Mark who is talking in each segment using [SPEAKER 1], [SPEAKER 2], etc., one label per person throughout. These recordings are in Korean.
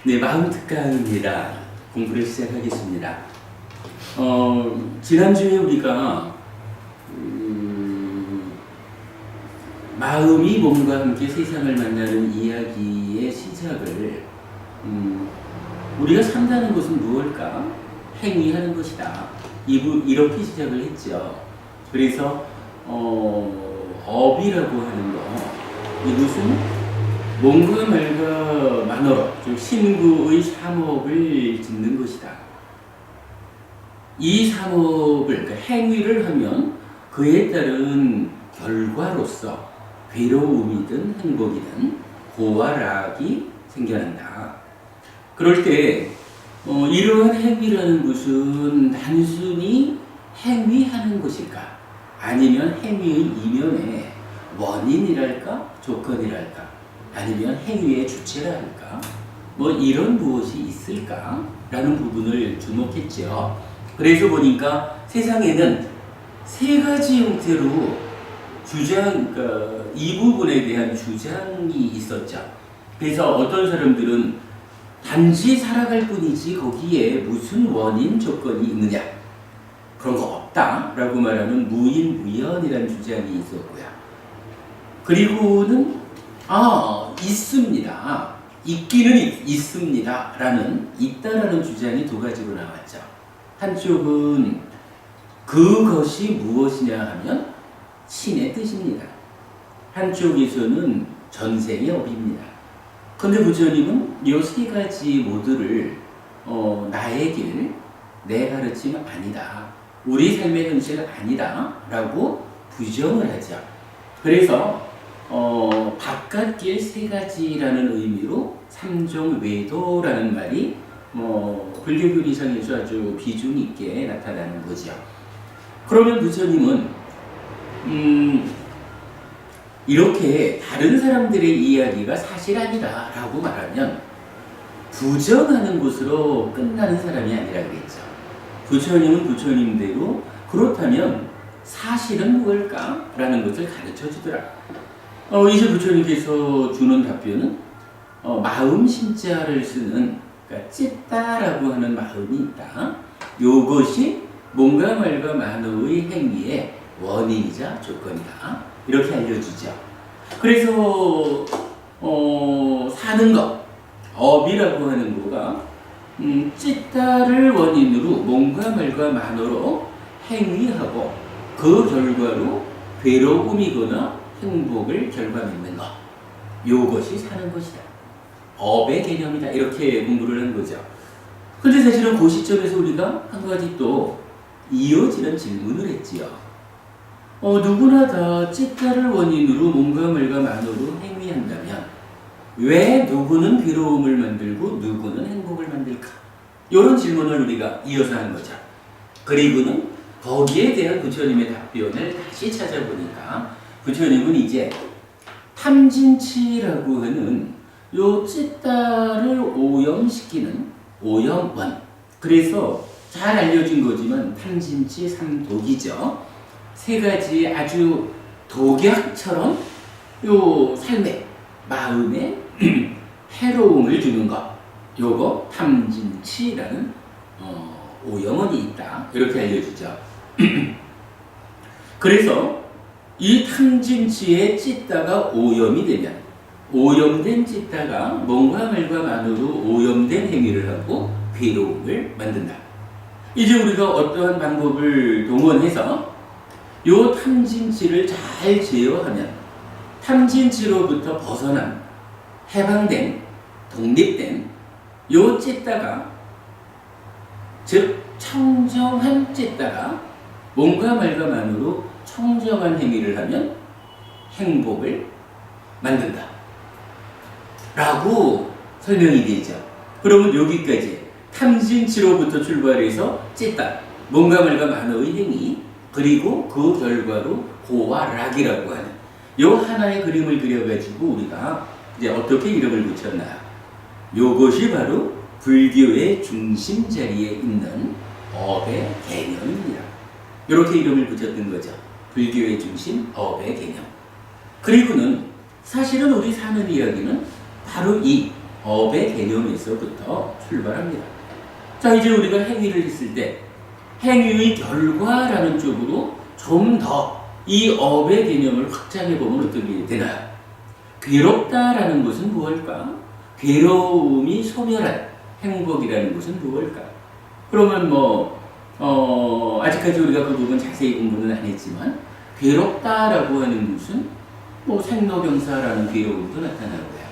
[SPEAKER 1] 네, 마음 특강입니다. 공부를 시작하겠습니다. 지난주에 우리가 마음이 몸과 함께 세상을 만나는 이야기의 시작을 우리가 산다는 것은 무엇일까? 행위하는 것이다. 이렇게 시작을 했죠. 그래서 업이라고 하는 거, 이것은 몸과 말과 만어로, 즉 신구의 삼업을 짓는 것이다. 이 삼업을, 그러니까 행위를 하면 그에 따른 결과로서 괴로움이든 행복이든 고와 락이 생겨난다. 그럴 때 이러한 행위라는 것은 단순히 행위하는 것일까? 아니면 행위의 이면에 원인이랄까? 조건이랄까? 아니면 행위의 주체라 할까? 뭐 이런 무엇이 있을까? 라는 부분을 주목했죠. 그래서 보니까 세상에는 세 가지 형태로 그러니까 이 부분에 대한 주장이 있었죠. 그래서 어떤 사람들은 단지 살아갈 뿐이지 거기에 무슨 원인 조건이 있느냐? 그런 거 없다 라고 말하는 무인무연이라는 주장이 있었고요. 그리고는 있습니다. 있기는 있습니다. 있다라는 주장이 두 가지로 나왔죠. 한쪽은 그것이 무엇이냐 하면 신의 뜻입니다. 한쪽에서는 전생의 업입니다. 근데 부처님은 이 세 가지 모두를 나의 길, 내 가르침 아니다. 우리 삶의 현실 아니다. 라고 부정을 하죠. 그래서 바깥길 세 가지라는 의미로 삼종 외도라는 말이 불교 교리상에서 아주 비중 있게 나타나는 거죠. 그러면 부처님은 이렇게 다른 사람들의 이야기가 사실 아니다 라고 말하면 부정하는 것으로 끝나는 사람이 아니라 그랬죠. 부처님은 부처님대로 그렇다면 사실은 무엇일까? 라는 것을 가르쳐 주더라. 이제 부처님께서 주는 답변은 마음 신자를 쓰는, 그러니까 찢다라고 하는 마음이 있다. 요것이 몸과 말과 만어의 행위의 원인이자 조건이다. 이렇게 알려주죠. 그래서 사는 것, 업이라고 하는 거가 찢다를 원인으로 몸과 말과 만어로 행위하고 그 결과로 괴로움이거나 행복을 결과맺는 것, 요것이 사는 것이다. 업의 개념이다. 이렇게 공부를 한 거죠. 근데 사실은 그 시점에서 우리가 한 가지 또 이어지는 질문을 했지요. 누구나 다 찢다를 원인으로 몸과 말과 만어로 행위한다면 왜 누구는 괴로움을 만들고 누구는 행복을 만들까? 이런 질문을 우리가 이어서 한 거죠. 그리고는 거기에 대한 부처님의 답변을 다시 찾아보니까 부처님은 이제 탐진치라고 하는 요 찢다를 오염시키는 오염원, 그래서 잘 알려진 거지만 탐진치 삼독이죠. 세 가지 아주 독약처럼 요 삶에, 마음에 해로움을 주는 것, 요거 탐진치라는 오염원이 있다. 이렇게 알려주죠. 그래서 이 탐진치에 찢다가 오염이 되면 오염된 찢다가 몸과 말과 만으로 오염된 행위를 하고 괴로움을 만든다. 이제 우리가 어떠한 방법을 동원해서 요 탐진치를 잘 제어하면 탐진치로부터 벗어난, 해방된, 독립된 요 찢다가, 즉 청정한 찢다가 몸과 말과 만으로 청정한 행위를 하면 행복을 만든다 라고 설명이 되죠. 그러면 여기까지 탐진치로부터 출발해서 찢다, 몸과 말과 만어의 행위, 그리고 그 결과로 고와 락이라고 하는 요 하나의 그림을 그려가지고 우리가 이제 어떻게 이름을 붙였나, 요것이 바로 불교의 중심 자리에 있는 업의 개념입니다. 이렇게 이름을 붙였던 거죠. 불교의 중심, 업의 개념. 그리고는 사실은 우리 사는 이야기는 바로 이 업의 개념에서부터 출발합니다. 자, 이제 우리가 행위를 했을 때 행위의 결과라는 쪽으로 좀 더 이 업의 개념을 확장해 보면 어떻게 되나요? 괴롭다라는 것은 무엇일까? 괴로움이 소멸한 행복이라는 것은 무엇일까? 그러면 아직까지 우리가 그 부분 자세히 공부는 안 했지만 괴롭다라고 하는 것은 생로병사라는 괴로움도 나타나고요.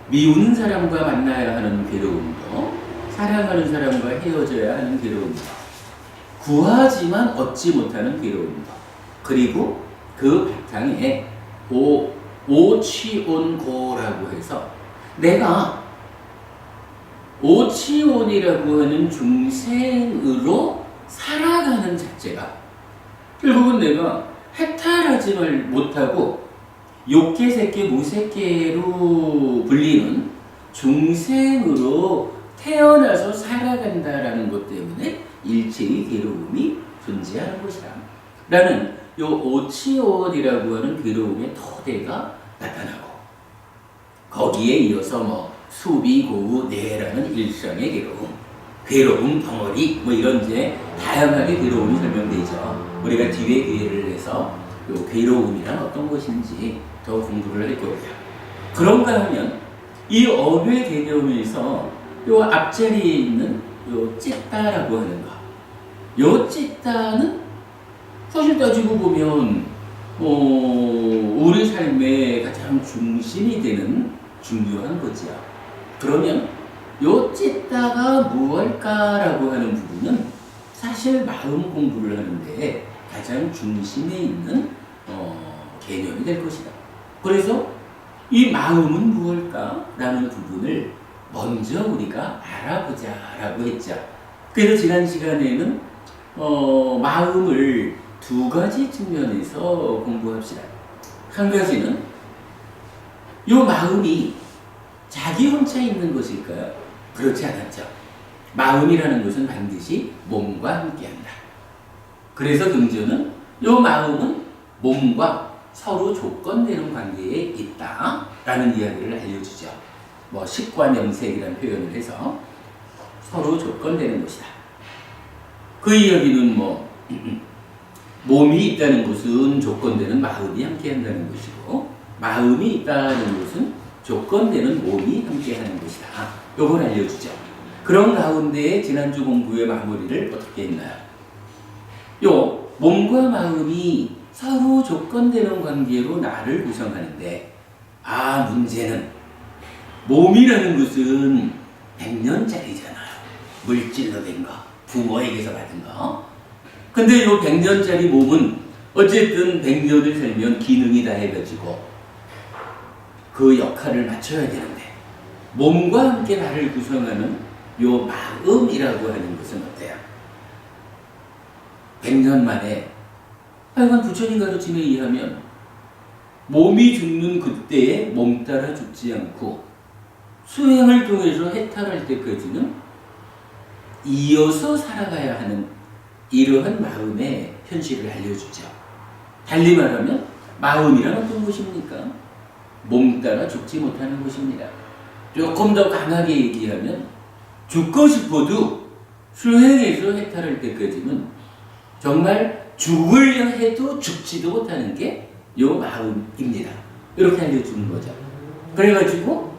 [SPEAKER 1] 미우는 사람과 만나야 하는 괴로움도, 사랑하는 사람과 헤어져야 하는 괴로움도, 구하지만 얻지 못하는 괴로움도, 그리고 그 바탕에 오치온고라고 해서 내가 오치온이라고 하는 중생으로 살아가는 자체가 결국은 내가 해탈하지 못하고 욕계새끼 무새끼로 불리는 중생으로 태어나서 살아간다라는 것 때문에 일체의 괴로움이 존재하는 것이다 라는 요 오치온이라고 하는 괴로움의 토대가 나타나고, 거기에 이어서 수비, 고우, 내라는 일상의 괴로움 덩어리 이런 이제 다양하게 괴로움이 설명되죠. 우리가 뒤에 기회를 내서 요 괴로움이란 어떤 것인지 더 공부를 할 거고요. 그런가 하면 이 업의 개념에서 요 앞자리에 있는 요 찢다라고 하는 거, 요 찢다는 사실 따지고 보면 우리 삶의 가장 중심이 되는 중요한 거지요. 그러면 요 찢다가 무엇일까라고 하는 부분은 사실 마음 공부를 하는데 가장 중심에 있는 개념이 될 것이다. 그래서 이 마음은 무엇일까라는 부분을 먼저 우리가 알아보자라고 했죠. 그래서 지난 시간에는 마음을 두 가지 측면에서 공부합시다. 한 가지는 이 마음이 자기 혼자 있는 것일까요? 그렇지 않았죠. 마음이라는 것은 반드시 몸과 함께한다. 그래서 경전은 이 마음은 몸과 서로 조건되는 관계에 있다라는 이야기를 알려주죠. 식과명색이라는 표현을 해서 서로 조건되는 것이다. 그 이야기는 몸이 있다는 것은 조건되는 마음이 함께한다는 것이고, 마음이 있다는 것은 조건되는 몸이 함께하는 것이다. 이걸 알려주죠. 그런 가운데 지난주 공부의 마무리를 어떻게 했나요? 요 몸과 마음이 서로 조건되는 관계로 나를 구성하는데, 문제는 몸이라는 것은 100년짜리잖아요. 물질로 된 거, 부모에게서 받은 거. 근데 이 100년짜리 몸은 어쨌든 100년을 살면 기능이 다 해가지고 그 역할을 맞춰야 되는데, 몸과 함께 나를 구성하는 이 마음이라고 하는 것은 어때요? 100년 만에 하여간 부처님 가르침에 의하면 몸이 죽는 그때에 몸 따라 죽지 않고 수행을 통해서 해탈할 때까지는 이어서 살아가야 하는 이러한 마음의 현실을 알려주죠. 달리 말하면 마음이란 어떤 것입니까? 몸 따라 죽지 못하는 것입니다. 조금 더 강하게 얘기하면 죽고 싶어도 수행해서 해탈할 때까지는 정말 죽으려 해도 죽지도 못하는 게 이 마음입니다. 이렇게 알려주는 거죠. 그래가지고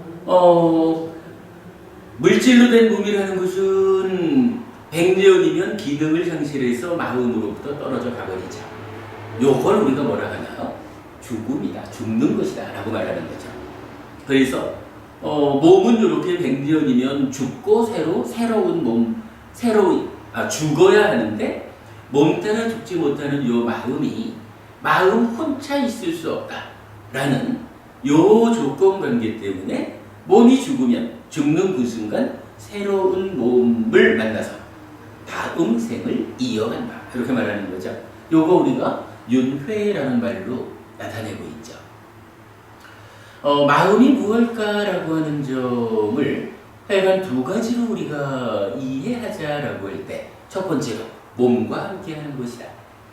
[SPEAKER 1] 물질로 된 몸이라는 것은 100년이면 기능을 상실해서 마음으로부터 떨어져 가버리죠. 요걸 우리가 뭐라 하나요? 죽음이다, 죽는 것이다 라고 말하는 거죠. 그래서 몸은 이렇게 100년이면 죽고 새로운 몸, 죽어야 하는데 몸 따라 죽지 못하는 요 마음이 마음 혼자 있을 수 없다라는 요 조건관계 때문에 몸이 죽는 그 순간 새로운 몸을 만나서 다음 생을 이어간다, 이렇게 말하는 거죠. 요거 우리가 윤회라는 말로 나타내고 있죠. 마음이 무엇일까라고 하는 점을 하여간 두 가지로 우리가 이해하자라고 할 때, 첫 번째로 몸과 함께 하는 것이다.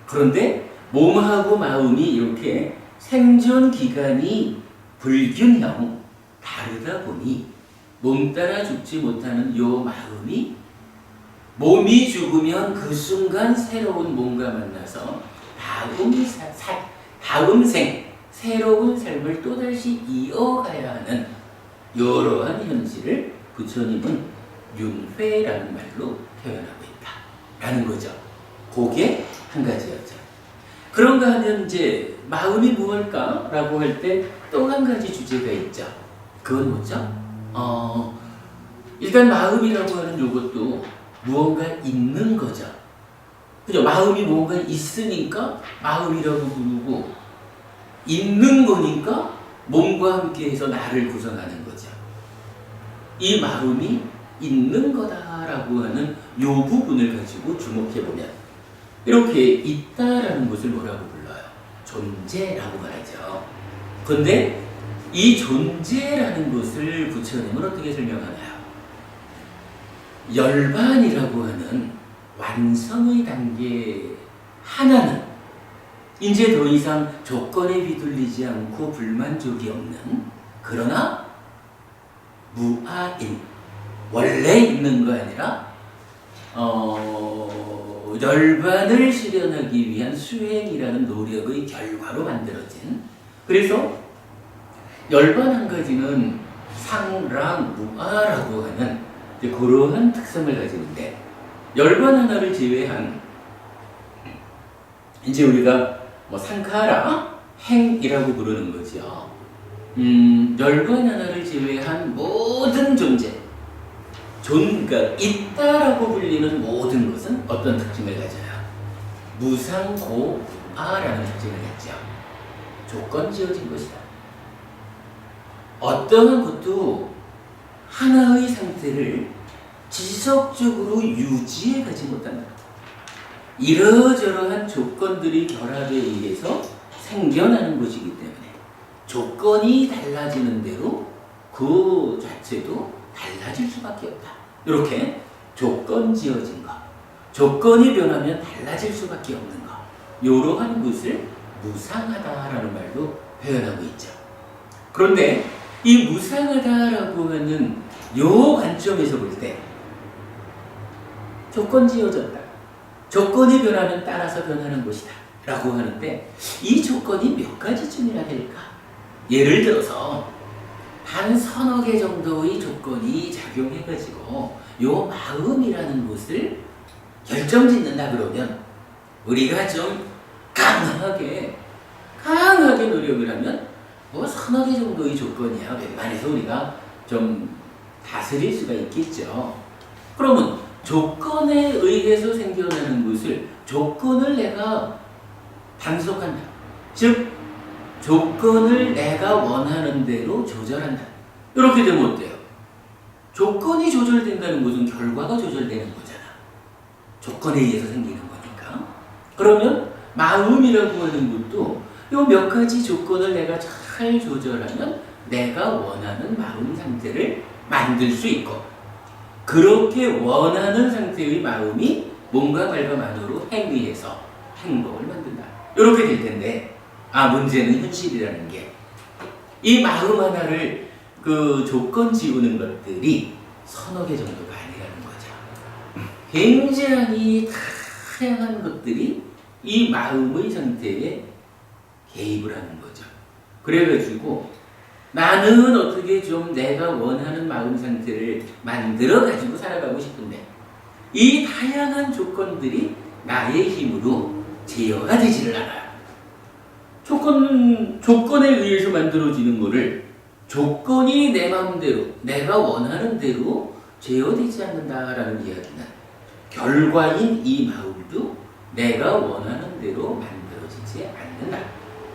[SPEAKER 1] 그런데 몸하고 마음이 이렇게 생존 기간이 불균형 다르다 보니 몸 따라 죽지 못하는 요 마음이 몸이 죽으면 그 순간 새로운 몸과 만나서 다음 생 새로운 삶을 또다시 이어가야 하는 이러한 현실을 부처님은 윤회라는 말로 표현하고 있다라는 거죠. 그게 한 가지였죠. 그런가 하면 이제 마음이 무엇일까라고 할 때 또 한 가지 주제가 있죠. 그건 뭐죠? 일단 마음이라고 하는 요것도 무언가 있는 거죠. 그죠? 마음이 뭔가 있으니까 마음이라고 부르고 있는 거니까 몸과 함께해서 나를 구성하는 거죠. 이 마음이 있는 거다라고 하는 요 부분을 가지고 주목해보면 이렇게 있다라는 것을 뭐라고 불러요? 존재라고 말하죠. 그런데 이 존재라는 것을 부처님은 어떻게 설명하나요? 열반이라고 하는 완성의 단계 하나는 이제 더 이상 조건에 비둘리지 않고 불만족이 없는, 그러나 무아인, 원래 있는 거 아니라 열반을 실현하기 위한 수행이라는 노력의 결과로 만들어진, 그래서 열반 한 가지는 상랑 무아라고 하는 그러한 특성을 가지는데, 열반 하나를 제외한 이제 우리가 상카라 행이라고 부르는 거죠. 열반 하나를 제외한 모든 존재, 그러니까 있다라고 불리는 모든 것은 어떤 특징을 가져요? 무상고아라는 특징을 갖죠. 조건 지어진 것이다. 어떠한 것도 하나의 상태를 지속적으로 유지해 가지 못한다. 이러저러한 조건들이 결합에 의해서 생겨나는 것이기 때문에 조건이 달라지는 대로 그 자체도 달라질 수밖에 없다. 이렇게 조건 지어진 것, 조건이 변하면 달라질 수밖에 없는 것, 이러한 것을 무상하다라는 말로 표현하고 있죠. 그런데 이 무상하다라고 하는 요 관점에서 볼 때 조건 지어졌다, 조건이 변하면 따라서 변하는 것이다 라고 하는데, 이 조건이 몇 가지쯤이나 될까? 예를 들어서 한 서너 개 정도의 조건이 작용해가지고 요 마음이라는 것을 결정짓는다 그러면 우리가 좀 강하게 노력을 하면 서너 개 정도의 조건이야 웬만해서 우리가 좀 다스릴 수가 있겠죠. 그러면 조건에 의해서 생겨나는 것을, 조건을 내가 단속한다, 즉 조건을 내가 원하는 대로 조절한다. 이렇게 되면 어때요? 조건이 조절된다는 것은 결과가 조절되는 거잖아. 조건에 의해서 생기는 거니까. 그러면 마음이라고 하는 것도 이 몇 가지 조건을 내가 잘 조절하면 내가 원하는 마음 상태를 만들 수 있고, 그렇게 원하는 상태의 마음이 몸과 말과만으로 행위해서 행복을 만든다. 이렇게 될 텐데, 문제는 현실이라는 게, 이 마음 하나를 조건 지우는 것들이 서너 개 정도가 아니라는 거죠. 굉장히 다양한 것들이 이 마음의 상태에 개입을 하는 거죠. 그래가지고 나는 어떻게 좀 내가 원하는 마음 상태를 만들어가지고 살아가고 싶은데, 이 다양한 조건들이 나의 힘으로 제어가 되지를 않아요. 조건에 의해서 만들어지는 거를 조건이 내 마음대로, 내가 원하는 대로 제어되지 않는다라는 이야기는 결과인 이 마음도 내가 원하는 대로 만들어지지 않는다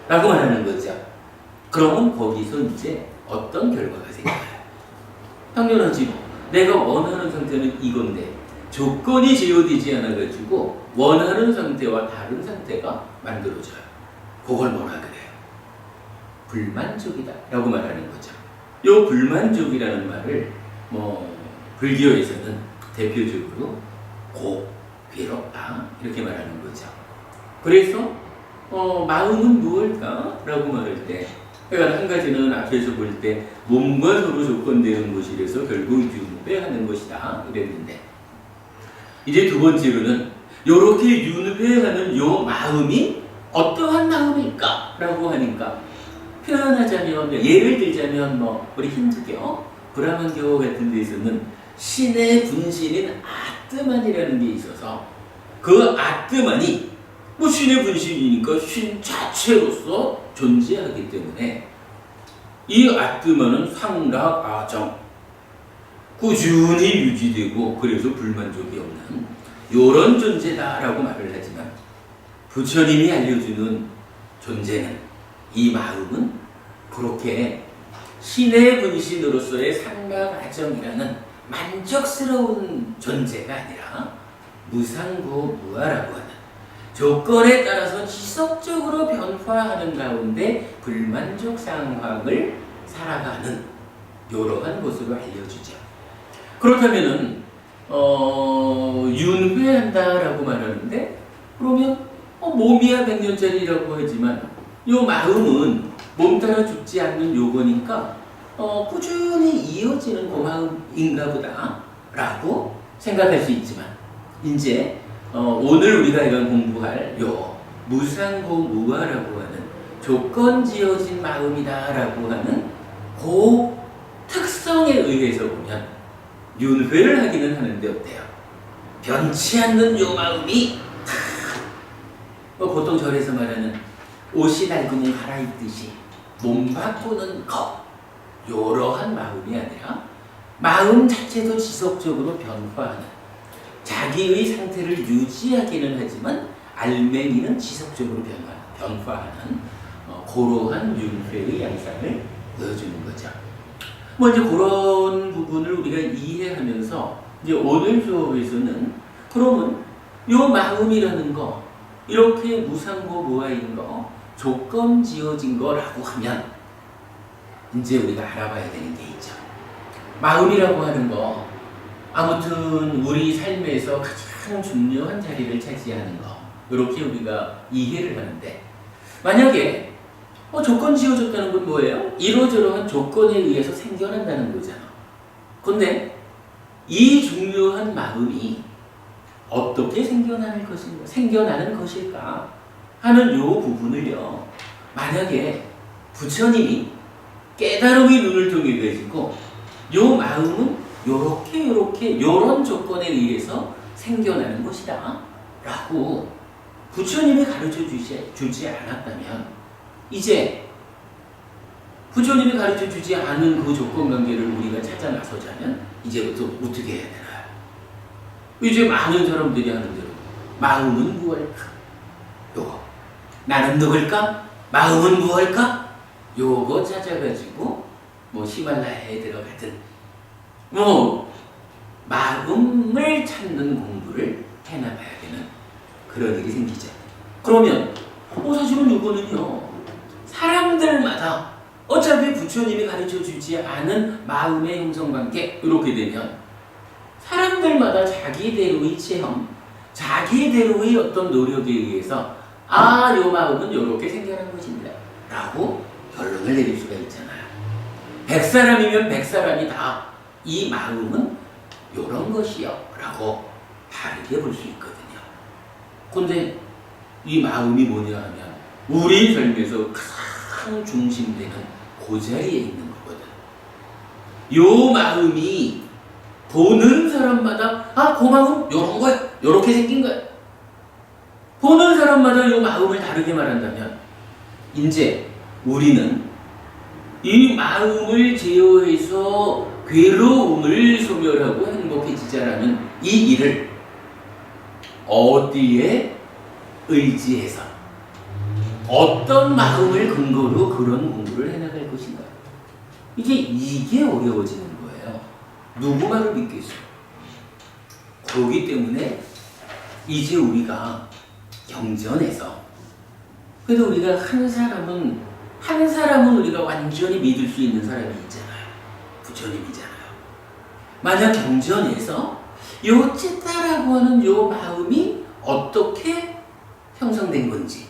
[SPEAKER 1] 라고 말하는 거죠. 그러면 거기서 이제 어떤 결과가 생겨요? 당연하지. 내가 원하는 상태는 이건데 조건이 제어되지 않아가지고 원하는 상태와 다른 상태가 만들어져요. 그걸 뭐라 그래요? 불만족이다 라고 말하는 거죠. 이 불만족이라는 말을 불교에서는 대표적으로 괴롭다 이렇게 말하는 거죠. 그래서 마음은 무엇일까? 라고 말할 때 그러니까 한 가지는 앞에서 볼 때 몸과 서로 조건되는 것이라서 결국 윤회하는 것이다 이랬는데, 이제 두 번째로는 이렇게 윤회하는 요 마음이 어떠한 마음일까? 라고 하니까 표현하자면, 예를 들자면 우리 힌두교, 브라만교 같은 데에서는 신의 분신인 아트만이라는 게 있어서 그 아트만이 신의 분신이니까 신 자체로서 존재하기 때문에 이 아트만은 상락아정 꾸준히 유지되고 그래서 불만족이 없는 이런 존재다라고 말을 하지만, 부처님이 알려주는 존재는, 이 마음은 그렇게 신의 분신으로서의 상락아정이라는 만족스러운 존재가 아니라 무상고무아라고 하는 조건에 따라서 지속적으로 변화하는 가운데 불만족 상황을 살아가는 이러한 것으로 알려주죠. 그렇다면은 윤회한다라고 말하는데, 그러면 몸이야 100년짜리라고 하지만 이 마음은 몸 따라 죽지 않는 요거니까 꾸준히 이어지는 그 마음인가 보다 라고 생각할 수 있지만, 이제 오늘 우리가 이건 공부할 요 무상고무아라고 하는 조건 지어진 마음이다 라고 하는 그 특성에 의해서 보면 윤회를 하기는 하는데 어때요? 변치 않는 요 마음이 보통 절에서 말하는 옷이 낡으면 갈아입듯이 몸 바꾸는 것, 요러한 마음이 아니라 마음 자체도 지속적으로 변화하는, 자기의 상태를 유지하기는 하지만 알맹이는 지속적으로 변화하는 그러한 윤회의 양상을 보여주는 거죠. 이제 그런 부분을 우리가 이해하면서 이제 오늘 수업에서는 그러면 요 마음이라는 거, 이렇게 무상고무아인 거, 조건 지어진 거라고 하면 이제 우리가 알아봐야 되는 게 있죠. 마음이라고 하는 거, 아무튼 우리 삶에서 가장 중요한 자리를 차지하는 거, 이렇게 우리가 이해를 하는데, 만약에 조건 지어졌다는 건 뭐예요? 이러저러한 조건에 의해서 생겨난다는 거잖아. 근데 이 중요한 마음이 어떻게 생겨나는 것일까 하는 요 부분을요, 만약에 부처님이 깨달음의 눈을 통해 가지고 요 마음은 요렇게 요런 조건에 의해서 생겨나는 것이다 라고 부처님이 가르쳐 주지 않았다면, 이제 부처님이 가르쳐 주지 않은 그 조건 관계를 우리가 찾아 나서자면 이제부터 어떻게 해야 되나요? 이제 많은 사람들이 하는 대로 마음은 무엇일까? 요거. 나는 누굴까? 마음은 무엇일까? 요거 찾아가지고 히말라야에 들어가든 마음을 찾는 공부를 해나가야 되는 그런 일이 생기죠. 그러면 사실은 요거는요, 사람들마다 어차피 부처님이 가르쳐 주지 않은 마음의 형성관계, 이렇게 되면 사람들마다 자기대로의 체험, 자기대로의 어떤 노력에 의해서 요 마음은 요렇게 생겨난 것입니다 라고 결론을 내릴 수가 있잖아요. 100사람이면 100사람이 다 이 마음은 요런 것이요 라고 다르게 볼 수 있거든요. 근데 이 마음이 뭐냐 하면 우리 삶에서 가장 중심되는 그 자리에 있는 거거든. 요 마음이 보는 사람마다 그 마음 요런 거야, 요렇게 생긴 거야. 보는 사람마다 요 마음을 다르게 말한다면, 이제 우리는 이 마음을 제어해서 괴로움을 소멸하고 행복해지자라는 이 일을 어디에 의지해서 어떤 마음을 근거로 그런 공부를 해나갈 것인가, 이게 어려워지는 거예요. 누구 말을 믿겠어요? 그렇기 때문에 이제 우리가 경전에서, 그래도 우리가 한 사람은 우리가 완전히 믿을 수 있는 사람이 있잖아요. 부처님이잖아요. 만약 경전에서 요 찌따라고 하는 요 마음이 어떻게 형성된 건지,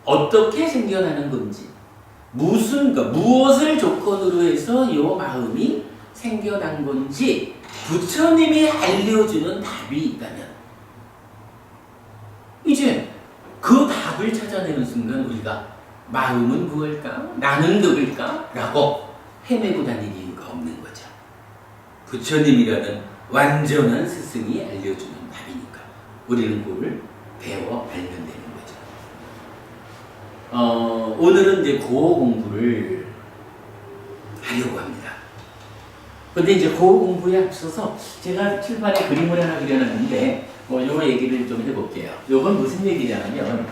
[SPEAKER 1] 어떻게 생겨나는 건지, 그러니까 무엇을 조건으로 해서 이 마음이 생겨난 건지 부처님이 알려주는 답이 있다면 이제 그 답을 찾아내는 순간 우리가 마음은 무엇일까? 나는 누굴까? 라고 헤매고 다닐 이유가 없는 거죠. 부처님이라는 완전한 스승이 알려주는 답이니까 우리는 그걸 배워 알면 되는 거죠. 오늘은 이제 고어 공부를 하려고 합니다. 근데 이제 고어 공부에 앞서서 제가 칠판에 그림을 하나 그려놨는데 요 얘기를 좀 해볼게요. 요건 무슨 얘기냐면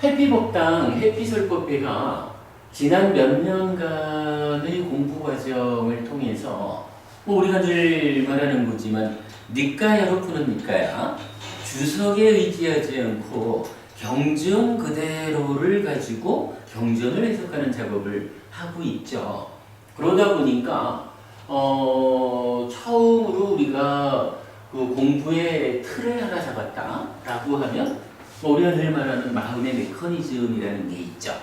[SPEAKER 1] 해피법당 해피설법회가 지난 몇 년간의 공부 과정을 통해서 우리가 늘 말하는 거지만 니까야로 푸는 니까야, 주석에 의지하지 않고 경전 그대로를 가지고 경전을 해석하는 작업을 하고 있죠. 그러다 보니까 처음으로 우리가 그 공부의 틀을 하나 잡았다라고 하면 우리가 늘 말하는 마음의 메커니즘이라는 게 있죠.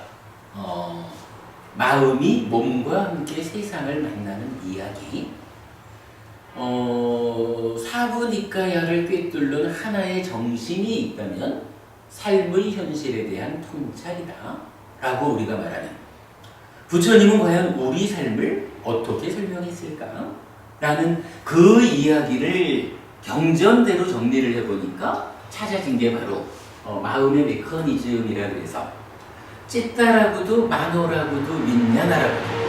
[SPEAKER 1] 마음이 몸과 함께 세상을 만나는 이야기. 사부니까야를 꿰뚫는 하나의 정신이 있다면 삶의 현실에 대한 통찰이다 라고 우리가 말하는, 부처님은 과연 우리 삶을 어떻게 설명했을까? 라는 그 이야기를 경전대로 정리를 해보니까 찾아진 게 바로 마음의 메커니즘이라 그래서 찌따라고도 마노라고도 민냐나라고도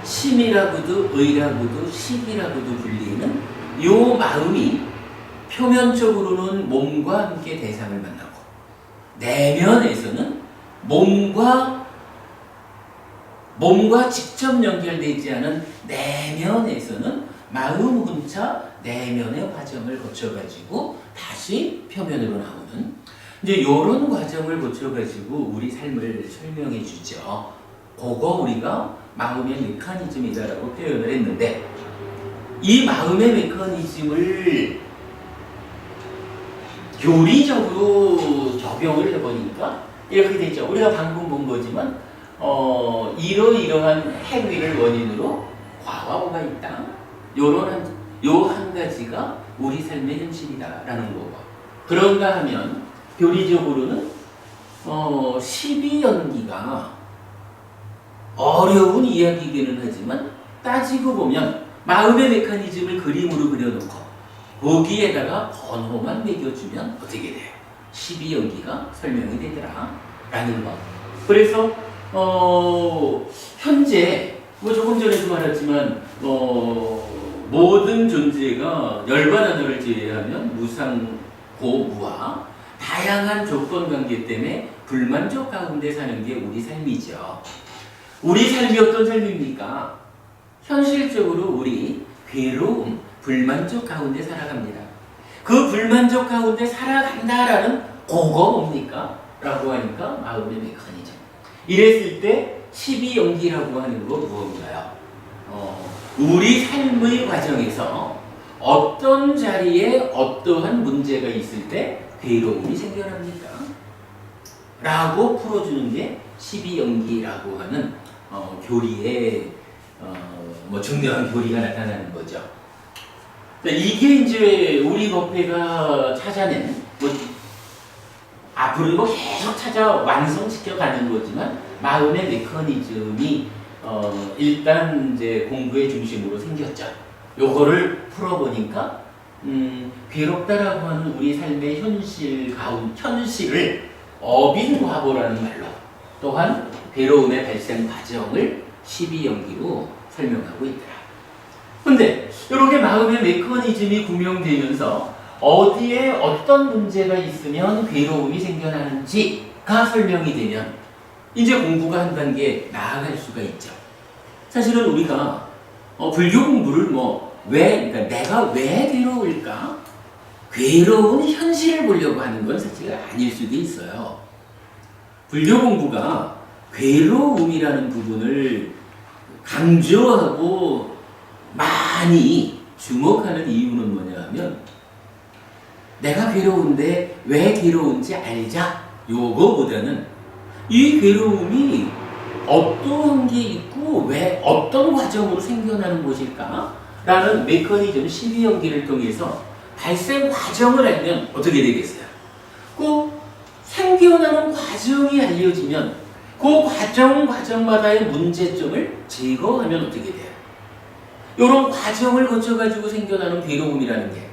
[SPEAKER 1] 심이라고도 의라고도 식이라고도 불리는 요 마음이 표면적으로는 몸과 함께 대상을 만나고 내면에서는 몸과 직접 연결되지 않은 내면에서는 마음 혼자 내면의 과정을 거쳐가지고 다시 표면으로 나오는 이제 이런 과정을 거쳐가지고 우리 삶을 설명해 주죠. 그거 우리가 마음의 메커니즘이다라고 표현을 했는데, 이 마음의 메커니즘을 교리적으로 적용을 해보니까 이렇게 되죠. 우리가 방금 본 거지만 이러이러한 행위를 원인으로 과와 오가 있다. 요 한 가지가 우리 삶의 현실이다라는 거고, 그런가 하면 교리적으로는 12연기가 어려운 이야기이기는 하지만 따지고 보면 마음의 메커니즘을 그림으로 그려놓고 거기에다가 번호만 매겨주면 어떻게 돼요? 12연기가 설명이 되더라 라는 것. 그래서 현재 조금 전에도 말했지만 모든 존재가 열반 하나를 제외하면 무상고무와 다양한 조건 관계 때문에 불만족 가운데 사는 게 우리 삶이죠. 우리 삶이 어떤 삶입니까? 현실적으로 우리 괴로움, 불만족 가운데 살아갑니다. 그 불만족 가운데 살아간다라는 그거 뭡니까? 라고 하니까 마음의 메커니즘. 이랬을 때 12연기라고 하는 거 무엇인가요? 우리 삶의 과정에서 어떤 자리에 어떠한 문제가 있을 때 괴로움이 생겨납니까? 라고 풀어주는 게 12연기라고 하는 교리의 중요한 교리가 나타나는 거죠. 이게 이제 우리 법회가 찾아낸 앞으로 계속 찾아 완성시켜 가는 거지만 마음의 메커니즘이 일단 이제 공부의 중심으로 생겼죠. 요거를 풀어보니까 괴롭다라고 하는 우리 삶의 현실을 어빈과보라는 말로, 또한 괴로움의 발생 과정을 12연기로 설명하고 있더라. 근데 이렇게 마음의 메커니즘이 구명되면서 어디에 어떤 문제가 있으면 괴로움이 생겨나는지가 설명이 되면 이제 공부가 한 단계 나아갈 수가 있죠. 사실은 우리가 불교 공부를 그러니까 내가 왜 괴로울까? 괴로운 현실을 보려고 하는 건 사실 아닐 수도 있어요. 불교 공부가 괴로움이라는 부분을 강조하고 많이 주목하는 이유는 뭐냐 하면 내가 괴로운데 왜 괴로운지 알자. 요거보다는 이 괴로움이 어떠한 게 있고 왜 어떤 과정으로 생겨나는 것일까? 라는 메커니즘 12연기를 통해서 발생 과정을 알면 어떻게 되겠어요? 그 생겨나는 과정이 알려지면 그 과정마다의 문제점을 제거하면 어떻게 돼요? 이런 과정을 거쳐가지고 생겨나는 괴로움이라는 게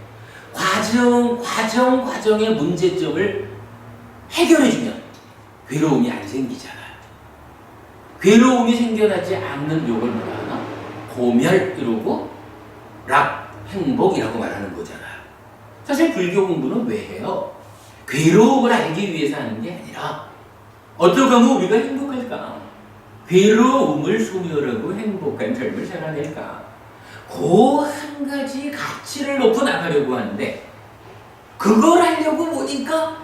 [SPEAKER 1] 과정의 문제점을 해결해주면 괴로움이 안 생기잖아요. 괴로움이 생겨나지 않는 요걸 뭐라 하나? 고멸 이러고 행복이라고 말하는 거잖아요. 사실 불교 공부는 왜 해요? 괴로움을 알기 위해서 하는 게 아니라 어떻게 하면 우리가 행복할까? 괴로움을 소멸하고 행복한 삶을 살아낼까? 그 한 가지 가치를 놓고 나가려고 하는데 그걸 하려고 보니까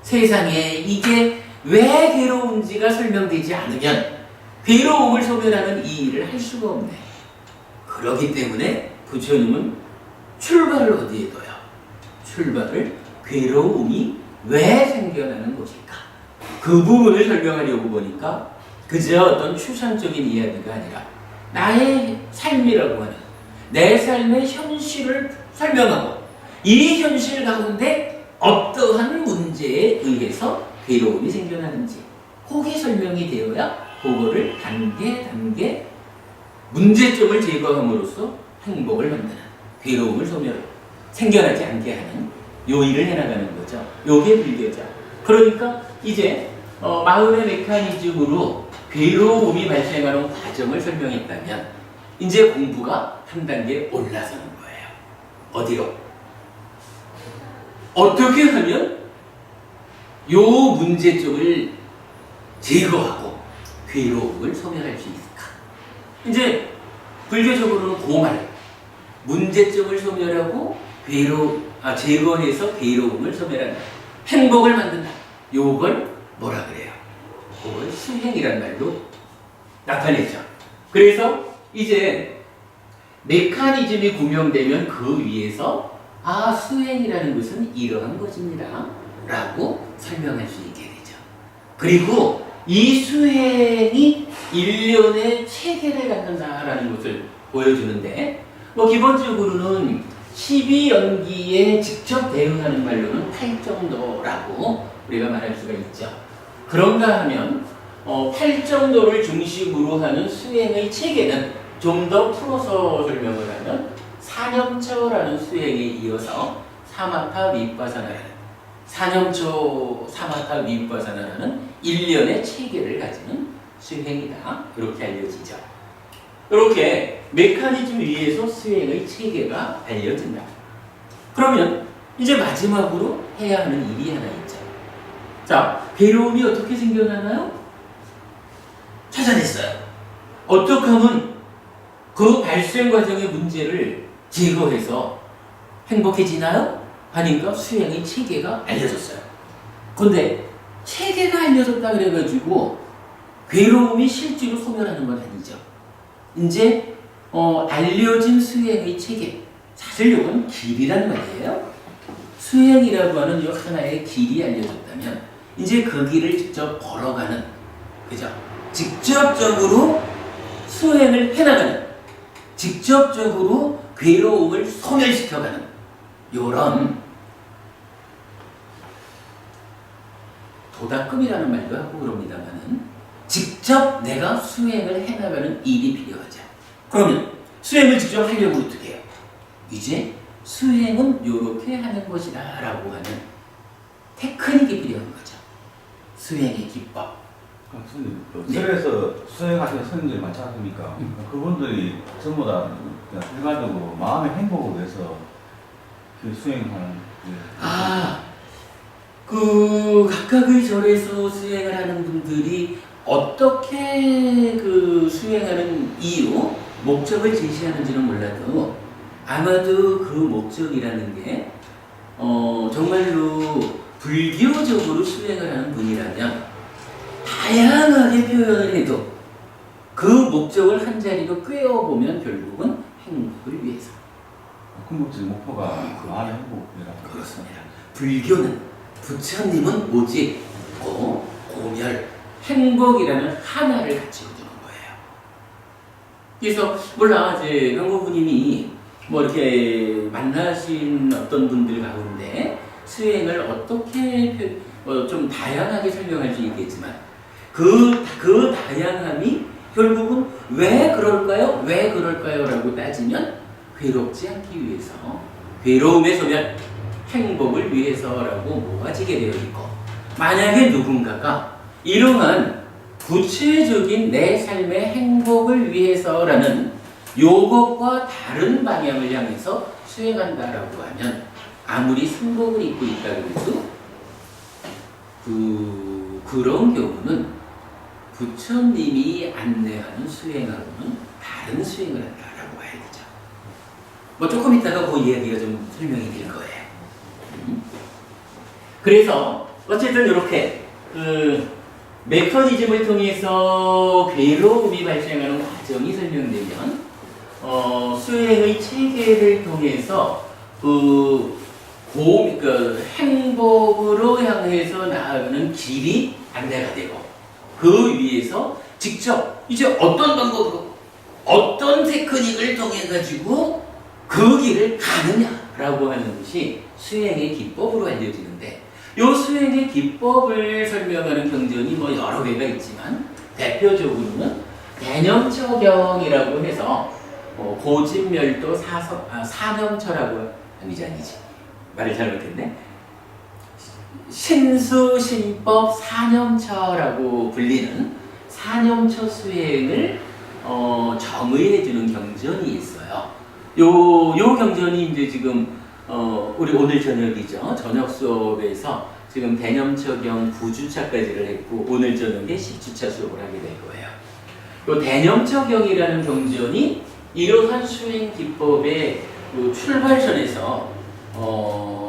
[SPEAKER 1] 세상에 이게 왜 괴로운지가 설명되지 않으면 괴로움을 소멸하는 이 일을 할 수가 없네. 그렇기 때문에 부처님은 출발을 어디에 둬요? 출발을 괴로움이 왜 생겨나는 것일까? 그 부분을 설명하려고 보니까 그저 어떤 추상적인 이야기가 아니라 나의 삶이라고 하는 내 삶의 현실을 설명하고 이 현실 가운데 어떠한 문제에 의해서 괴로움이 생겨나는지 그게 설명이 되어야 그거를 단계 문제점을 제거함으로써 행복을 만드는 괴로움을 소멸 생겨나지 않게 하는 요 일을 해나가는 거죠. 요게 불교죠. 그러니까 이제 마음의 메커니즘으로 괴로움이 발생하는 과정을 설명했다면 이제 공부가 한 단계 올라서는 거예요. 어디로? 어떻게 하면 요 문제점을 제거하고 괴로움을 소멸할 수 있을까? 이제 불교적으로는 고말, 문제점을 소멸하고 제거해서 괴로움을 소멸한다. 행복을 만든다. 요걸 뭐라 그래요? 그걸 수행이란 말로 나타내죠. 그래서 이제 메커니즘이 구명되면 그 위에서 수행이라는 것은 이러한 것입니다 라고 설명할 수 있게 되죠. 그리고 이 수행이 일련의 체계를 갖는다라는 것을 보여주는데 기본적으로는 12연기에 직접 대응하는 말로는 팔정도라고 우리가 말할 수가 있죠. 그런가 하면 팔정도를 중심으로 하는 수행의 체계는 좀 더 풀어서 설명을 하면 사념처라는 수행에 이어서 사마타 위빠사나라는 사념처 사마타 위빠사나라는 일련의 체계를 가지는 수행이다. 이렇게 알려지죠. 이렇게 메커니즘 위에서 수행의 체계가 알려진다. 그러면 이제 마지막으로 해야 하는 일이 하나 있죠. 자, 괴로움이 어떻게 생겨나나요? 찾아냈어요. 어떻게 하면 그 발생 과정의 문제를 제거해서 행복해지나요? 하니까 수행의 체계가 알려졌어요. 근데 체계가 알려졌다 그래가지고 괴로움이 실제로 소멸하는 건 아니죠. 이제 알려진 수행의 체계, 사실 이건 길이란 말이에요. 수행이라고 하는 이 하나의 길이 알려졌다면 이제 그 길을 직접 걸어가는, 그죠? 직접적으로 수행을 해나가는, 직접적으로 괴로움을 소멸시켜가는 요런 도닥금이라는 말도 하고 그럽니다만은 직접 내가 수행을 해나가는 일이 필요하죠. 그러면 수행을 직접 하려면 어떻게 해요? 이제 수행은 요렇게 하는 것이다 라고 하는 테크닉이 필요한 거죠. 수행의 기법.
[SPEAKER 2] 선생님, 절에서 수행하시는 스님들이 많지 않습니까? 그분들이 전부 다 일반적으로 마음의 행복을 위해서 그 수행하는.
[SPEAKER 1] 각각의 절에서 수행을 하는 분들이 어떻게 그 수행하는 이유, 목적을 제시하는지는 몰라도 아마도 그 목적이라는 게 정말로 불교적으로 수행을 하는 분이라면 다양하게 표현을 해도 그 목적을 한 자리로 꿰어보면 결국은 행복을 위해서,
[SPEAKER 2] 궁극적인 목표가 마음의 행복이라고.
[SPEAKER 1] 그렇습니다. 불교는 부처님은 오직 고멸, 행복이라는 하나를 가지고 두는 거예요. 그래서 몰라 이제 강고부님이 뭐 이렇게 만나신 어떤 분들 가운데 수행을 어떻게 좀 다양하게 설명할 수 있겠지만 그 다양함이 결국은 왜 그럴까요? 왜 그럴까요? 라고 따지면 괴롭지 않기 위해서, 괴로움의 소멸, 행복을 위해서라고 모아지게 되어 있고, 만약에 누군가가 이러한 구체적인 내 삶의 행복을 위해서라는 요것과 다른 방향을 향해서 수행한다라고 하면 아무리 승복을 입고 있다고 해도 그런 경우는 부처님이 안내하는 수행하고는 다른 수행을 한다라고 봐야 되죠. 뭐 조금 있다가 그 이야기가 좀 설명이 될 거예요. 그래서 어쨌든 이렇게 메커니즘을 통해서 괴로움이 발생하는 과정이 설명되면 수행의 체계를 통해서 행복으로 향해서 나아가는 길이 안내가 되고, 그 위에서 직접 이제 어떤 방법으로 어떤 테크닉을 통해 가지고 그 길을 가느냐라고 하는 것이 수행의 기법으로 알려지는데, 이 수행의 기법을 설명하는 경전이 뭐 여러 개가 있지만 대표적으로는 대념처경이라고 해서 고진멸도 사념처라고 아니지 말을 잘못했네. 신수신법 사념처라고 불리는 사념처 수행을 정의해주는 경전이 있어요. 요 경전이 이제 지금 우리 오늘 저녁이죠. 저녁 수업에서 지금 대념처경 9주차까지를 했고 오늘 저녁에 10주차 수업을 하게 될 거예요. 요 대념처경이라는 경전이 이러한 수행 기법의 출발선에서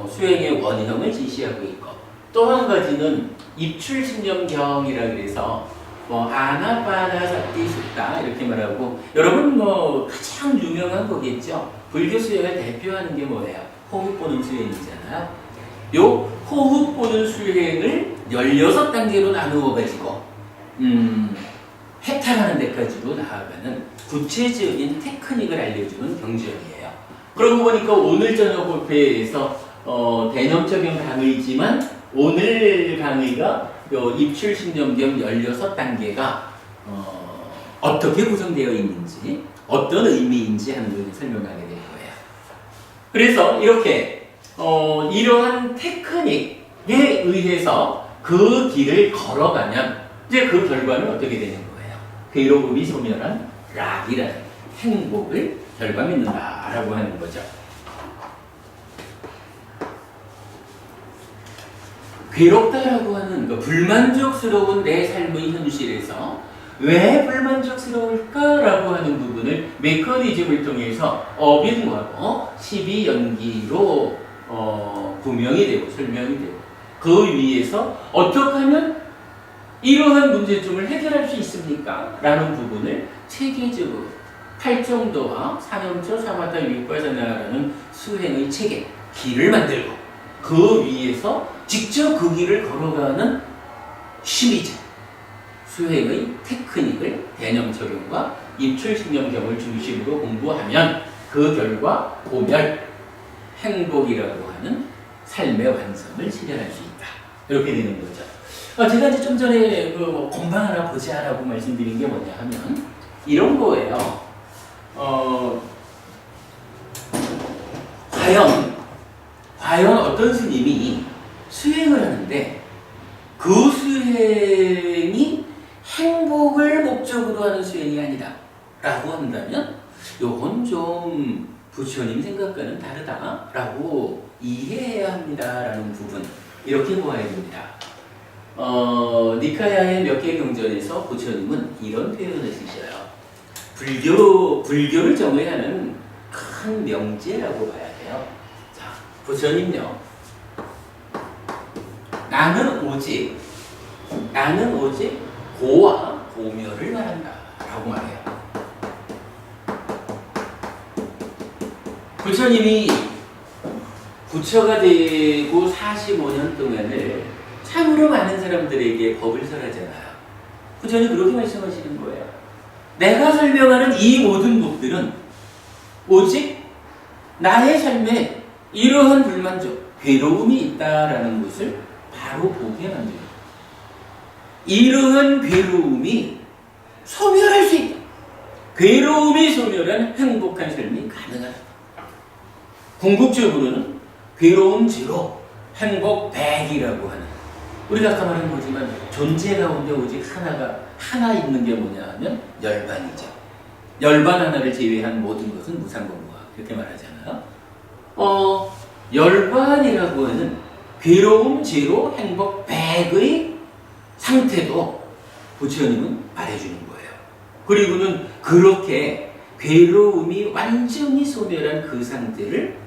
[SPEAKER 1] 수행의 원형을 제시하고 있고, 또 한 가지는 입출신념경이라 그래서 아나파나사티 숫다 이렇게 말하고, 여러분 가장 유명한 거겠죠. 불교 수행을 대표하는 게 뭐예요? 호흡 보는 수행이잖아요. 요 호흡 보는 수행을 16단계로 나누어 가지고 해탈하는 데까지로 나아가는 구체적인 테크닉을 알려주는 경전이에요. 그러고 보니까 오늘 저녁 볼페에서 대념적인 강의지만 오늘 강의가 입출신념경 16단계가 어떻게 구성되어 있는지, 어떤 의미인지 하는 걸 설명하게 될 거예요. 그래서 이렇게 이러한 테크닉에 의해서 그 길을 걸어가면 이제 그 결과는 어떻게 되는 거예요? 괴로움이 소멸한 락이라는 행복을 결과맺는다라고 하는 거죠. 괴롭다라고 하는 불만족스러운 내 삶의 현실에서 왜 불만족스러울까라고 하는 부분을 메커니즘을 통해서 어빈과 12연기로 구명이 되고 설명이 되고, 그 위에서 어떻게 하면 이러한 문제점을 해결할 수 있습니까? 라는 부분을 체계적으로 팔정도와 사념처, 사마타, 위파사나라는 수행의 체계, 길을 만들고 그 위에서 직접 그 길을 걸어가는 심의자, 수행의 테크닉을 대념적용과 입출신념경을 중심으로 공부하면 그 결과 고멸, 행복이라고 하는 삶의 완성을 실현할 수 있다. 이렇게 되는 거죠. 제가 이제 좀 전에 공방 하나 보자라고 말씀드린 게 뭐냐 하면 이런 거예요. 과연 어떤 스님이 수행을 하는데 그 수행이 행복을 목적으로 하는 수행이 아니다 라고 한다면 요건 좀 부처님 생각과는 다르다 라고 이해해야 합니다 라는 부분, 이렇게 보아야 됩니다. 니카야의 몇 개 경전에서 부처님은 이런 표현을 쓰셔요. 불교를 정의하는 큰 명제라고 봐야 돼요. 자, 부처님요, 나는 오직 고와 고멸을 말한다 라고 말해요. 부처님이 부처가 되고 45년 동안을 참으로 많은 사람들에게 법을 설하잖아요. 부처님 그렇게 말씀하시는 거예요. 내가 설명하는 이 모든 법들은 오직 나의 삶에 이러한 불만족, 괴로움이 있다라는 것을 바로 보게 만듭니다. 이러한 괴로움이 소멸할 수 있다. 괴로움이 소멸한 행복한 삶이 가능하다. 궁극적으로는 괴로움 제로, 행복 100이라고 하는, 우리가 아까 말한 거지만 존재 가운데 오직 하나 있는 게 뭐냐 하면 열반이죠. 열반 하나를 제외한 모든 것은 무상공무화, 이렇게 말하잖아요. 열반이라고 하는 괴로움 제로, 행복 100의 상태도 부처님은 말해주는 거예요. 그리고는 그렇게 괴로움이 완전히 소멸한 그 상태를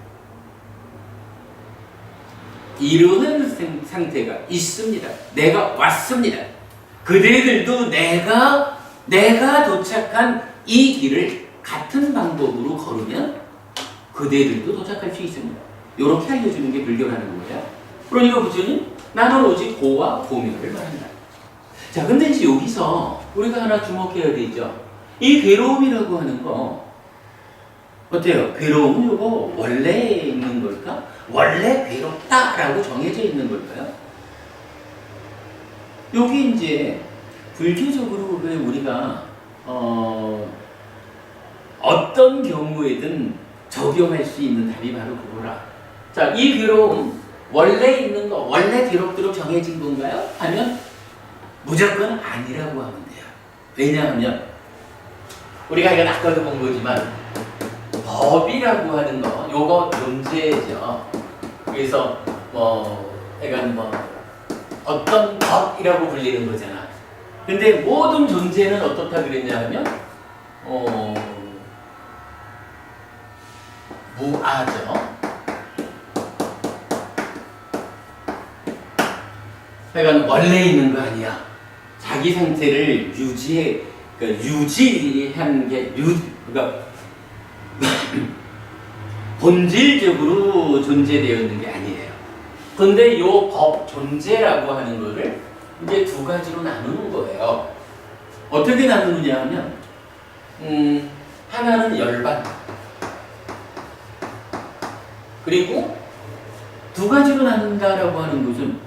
[SPEAKER 1] 이루는 상태가 있습니다. 내가 왔습니다. 그대들도 내가 도착한 이 길을 같은 방법으로 걸으면 그대들도 도착할 수 있습니다. 이렇게 알려주는 게 불교라는 거예요. 그러니까 부처님, 나는 오직 고와 고멸을 말한다. 자, 근데 이제 여기서 우리가 하나 주목해야 되죠. 이 괴로움이라고 하는 거 어때요? 괴로움은 이거 원래 있는 걸까? 원래 괴롭다라고 정해져 있는 걸까요? 여기 이제 불교적으로 왜 우리가 어떤 경우에든 적용할 수 있는 답이 바로 그거라. 자, 이 괴로움 원래 있는 거, 원래 괴롭도록 정해진 건가요? 하면 무조건 아니라고 하면 돼요. 왜냐하면 우리가 이건 아까도 본 거지만 법이라고 하는 거, 요거 존재죠. 그래서 약간 어떤 법이라고 불리는 거잖아. 근데 모든 존재는 어떻다 그랬냐 하면 무아죠. 그러니까 원래 있는 거 아니야. 자기 상태를 유지한 게 그러니까 본질적으로 존재되어 있는 게 아니에요. 근데 요 법 존재라고 하는 거를 이제 두 가지로 나누는 거예요. 어떻게 나누느냐 하면 하나는 열반, 그리고 두 가지로 나눈다라고 하는 것은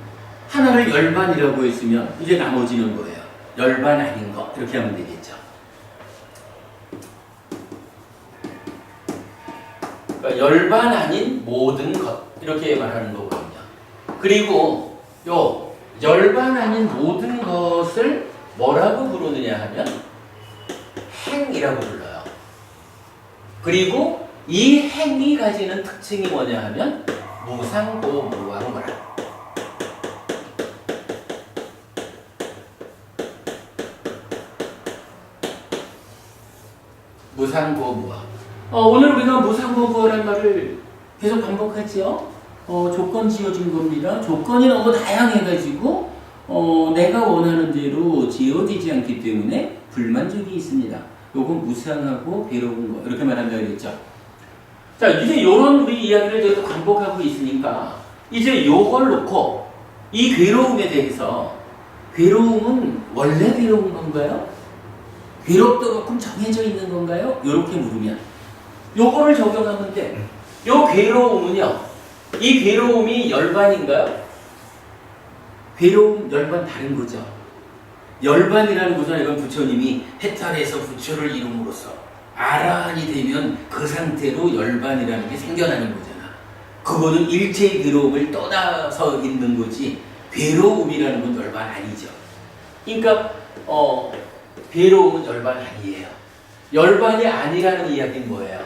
[SPEAKER 1] 하나를 열반이라고 했으면 이제 나머지는 거예요. 열반 아닌 거, 이렇게 하면 되겠죠. 그러니까 열반 아닌 모든 것, 이렇게 말하는 거거든요. 그리고 요 열반 아닌 모든 것을 뭐라고 부르느냐 하면 행이라고 불러요. 그리고 이 행이 가지는 특징이 뭐냐 하면 무상고무왕무라. 무상고무왕. 오늘 우리가 무상고무왕이라는 말을 계속 반복하지요. 조건 지어진 겁니다. 조건이 너무 다양해가지고 내가 원하는 대로 지어지지 않기 때문에 불만족이 있습니다. 요건 무상하고 괴로운 거, 이렇게 말한다 그랬죠. 자, 이제 요런 우리 이야기를 계속 반복하고 있으니까 이제 요걸 놓고 이 괴로움에 대해서, 괴로움은 원래 괴로운 건가요? 괴롭도록 정해져 있는 건가요? 요렇게 물으면 요거를 적용하면 돼. 요 괴로움은요, 이 괴로움이 열반인가요? 괴로움, 열반 다른 거죠. 열반이라는 것은 이건 부처님이 해탈해서 부처를 이룸으로써 아라한이 되면 그 상태로 열반이라는 게 생겨나는 거잖아. 그거는 일체의 괴로움을 떠나서 있는 거지, 괴로움이라는 건 열반 아니죠. 그러니까 괴로움은 열반 아니에요. 열반이 아니라는 이야기는 뭐예요?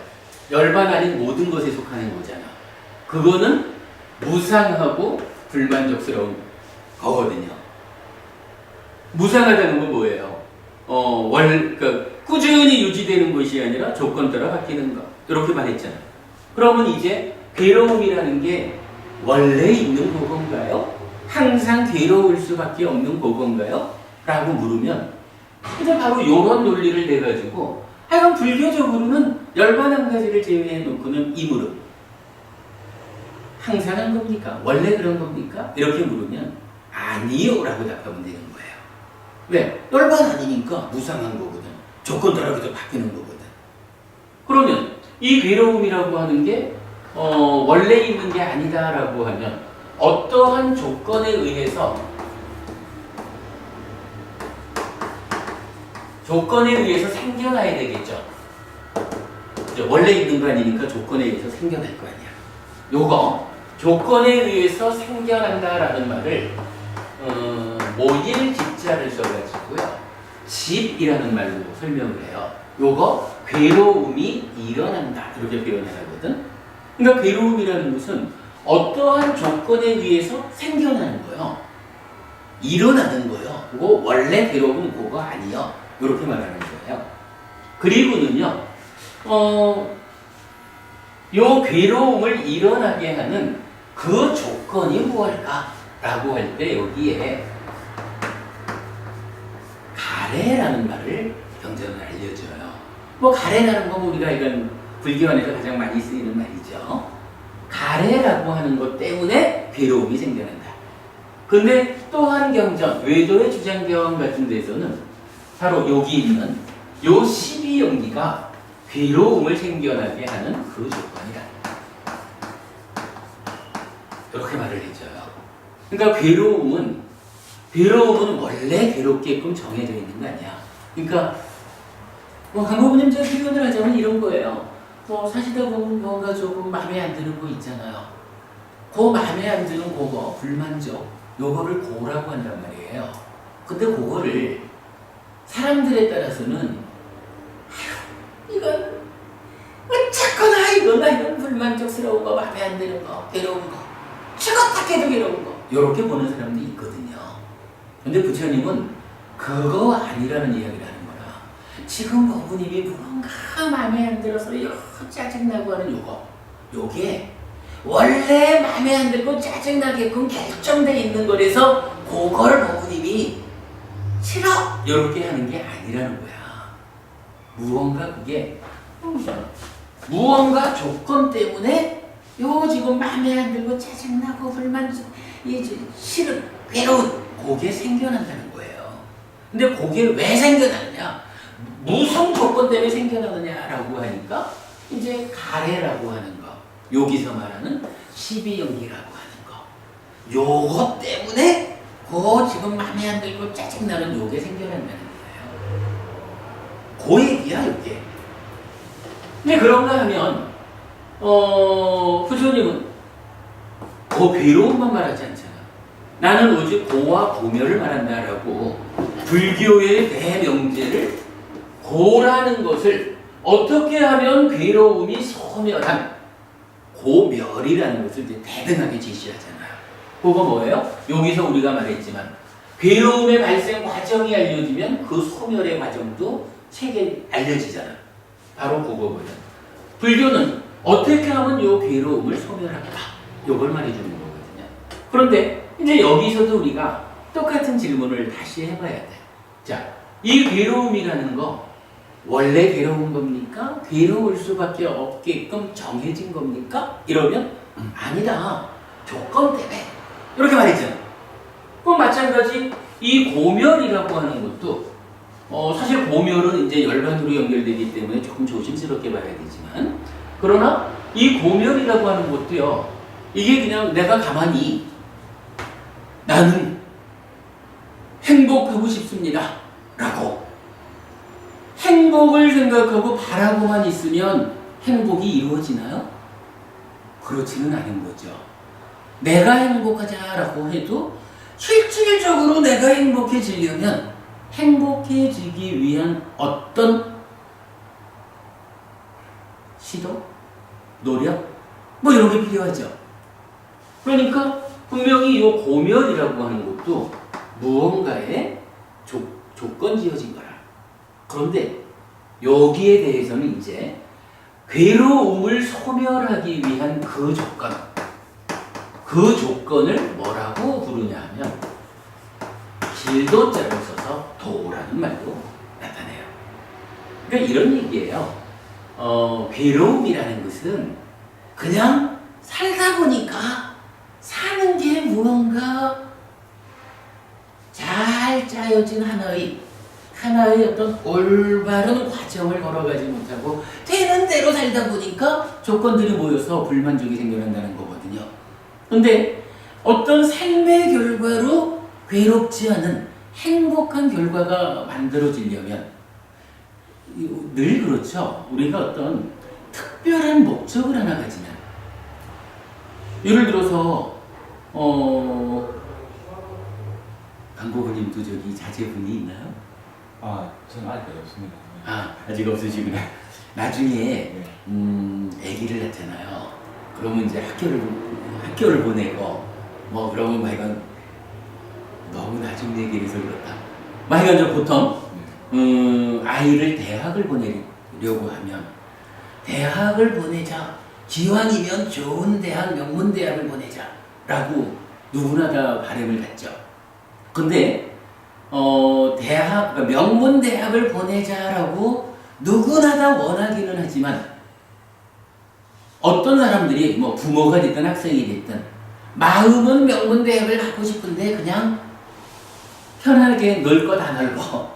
[SPEAKER 1] 열반 아닌 모든 것에 속하는 거잖아. 그거는 무상하고 불만족스러운 거거든요. 무상하다는 건 뭐예요? 그러니까 꾸준히 유지되는 것이 아니라 조건 따라 바뀌는 것, 이렇게 말했잖아. 그러면 이제 괴로움이라는 게 원래 있는 그건가요? 항상 괴로울 수밖에 없는 그건가요? 라고 물으면 이제 바로 이런 논리를 내가지고 하여간 불교적으로는 열반 한 가지를 제외해 놓고는 이 무릎 항상 한 겁니까? 원래 그런 겁니까? 이렇게 물으면 아니요 라고 답하면 되는 거예요. 왜? 열반 아니니까 무상한 거거든. 조건 따라서 바뀌는 거거든. 그러면 이 괴로움이라고 하는 게 원래 있는 게 아니다라고 하면 어떠한 조건에 의해서 생겨나야 되겠죠. 원래 있는 거 아니니까 조건에 의해서 생겨날 거 아니야. 요거 조건에 의해서 생겨난다라는 말을 모일 집자를 써가지고요. 집이라는 말로 설명을 해요. 요거 괴로움이 일어난다 이렇게 표현을 하거든. 그러니까 괴로움이라는 것은 어떠한 조건에 의해서 생겨나는 거예요. 일어나는 거예요. 그거 원래 괴로움은 그거 아니요. 이렇게 말하는 거예요. 그리고는요, 요 괴로움을 일어나게 하는 그 조건이 무엇일까라고 할 때 여기에 가래라는 말을 경전은 알려줘요. 뭐 가래라는 건 우리가 이건 불교 안에서 가장 많이 쓰이는 말이죠. 가래라고 하는 것 때문에 괴로움이 생겨난다. 근데 또 한 경전, 외도의 주장경 같은 데서는 바로 여기 있는 요 12연기가 괴로움을 생겨나게 하는 그 조건이다. 이렇게 말을 해줘요. 그러니까 괴로움은 원래 괴롭게끔 정해져 있는 거 아니야. 그러니까 강호부님 제가 표현을 하자면 이런 거예요. 사시다 보면 뭔가 조금 마음에 안 드는 거 있잖아요. 그 마음에 안 드는 그거, 불만족, 요거를 고라고 한단 말이에요. 근데 그거를 사람들에 따라서는 이건 어쨌거나 이건 불만족스러운 거, 마음에 안 드는 거, 괴로운 거, 죽었다 해도 괴로운 거 요렇게 보는 사람도 있거든요. 근데 부처님은 그거 아니라는 이야기를 하는 거라. 지금 어부님이 뭔가 마음에 안 들어서 짜증나고 하는 요게 원래 마음에 안 들고 짜증나게끔 결정돼 있는 거라서 그걸 어부님이 싫어! 요렇게 하는 게 아니라는 거야. 무언가 조건 때문에 요 지금 마음에 안 들고 짜증나고 불만족, 싫은, 괴로운 그게 생겨난다는 거예요. 근데 그게 왜 생겨나느냐? 무슨 조건 때문에 생겨나느냐라고 하니까 이제 가래라고 하는 거, 여기서 말하는 12연기라고 하는 거, 요거 때문에 그 지금 마음에 안 들고 짜증나는 요게 생겨난다는 거예요. 그 얘기야 요게. 근데 그런가 하면 부처님은 그 괴로움만 말하지 않잖아. 나는 오직 고와 고멸을 말한다라고 불교의 대명제를 고라는 것을 어떻게 하면 괴로움이 소멸한 고멸이라는 것을 이제 대등하게 제시하잖아요. 그거 뭐예요? 여기서 우리가 말했지만 괴로움의 발생 과정이 알려지면 그 소멸의 과정도 세계 알려지잖아. 바로 그거거든. 불교는 어떻게 하면 이 괴로움을 소멸할까? 이걸 말해주는 거거든요. 그런데 이제 여기서도 우리가 똑같은 질문을 다시 해봐야 돼. 자, 이 괴로움이라는 거 원래 괴로운 겁니까? 괴로울 수밖에 없게끔 정해진 겁니까? 이러면 아니다. 조건 때문에. 이렇게 말했잖아. 그럼 마찬가지 이 고멸이라고 하는 것도 사실 고멸은 이제 열반으로 연결되기 때문에 조금 조심스럽게 봐야 되지만, 그러나 이 고멸이라고 하는 것도요, 이게 그냥 내가 가만히 나는 행복하고 싶습니다 라고 행복을 생각하고 바라고만 있으면 행복이 이루어지나요? 그렇지는 않은 거죠. 내가 행복하자라고 해도 실질적으로 내가 행복해지려면 행복해지기 위한 어떤 시도? 노력? 뭐 이런 게 필요하죠. 그러니까 분명히 이 고멸이라고 하는 것도 무언가의 조건 지어진 거라. 그런데 여기에 대해서는 이제 괴로움을 소멸하기 위한 그 조건을 뭐라고 부르냐 하면 길도자를 써서 도라는 말로 나타내요. 그러니까 이런 얘기예요. 괴로움이라는 것은 그냥 살다 보니까 사는 게 무언가 잘 짜여진 하나의 어떤 올바른 과정을 걸어가지 못하고 되는 대로 살다 보니까 조건들이 모여서 불만족이 생겨난다는 거거든요. 근데 어떤 삶의 결과로 괴롭지 않은 행복한 결과가 만들어지려면 늘 그렇죠. 우리가 어떤 특별한 목적을 하나 가지면 예를 들어서 강고부님도 저기 자제분이 있나요?
[SPEAKER 2] 저는 아직 없습니다.
[SPEAKER 1] 아직 없으시구나. 나중에
[SPEAKER 2] 네.
[SPEAKER 1] 아기를 낳잖아요. 그러면 이제 학교를 보내고 뭐 그러면 막 이건 너무 나중 얘기를 해서 그렇다. 막 이건 좀 보통 아이를 대학을 보내려고 하면 대학을 보내자. 기왕이면 좋은 대학, 명문대학을 보내자라고 누구나 다 바람을 갖죠. 근데 그러니까 명문대학을 보내자라고 누구나 다 원하기는 하지만 어떤 사람들이 뭐 부모가 됐든 학생이 됐든 마음은 명문대학을 가고 싶은데 그냥 편하게 놀 거 다 놀고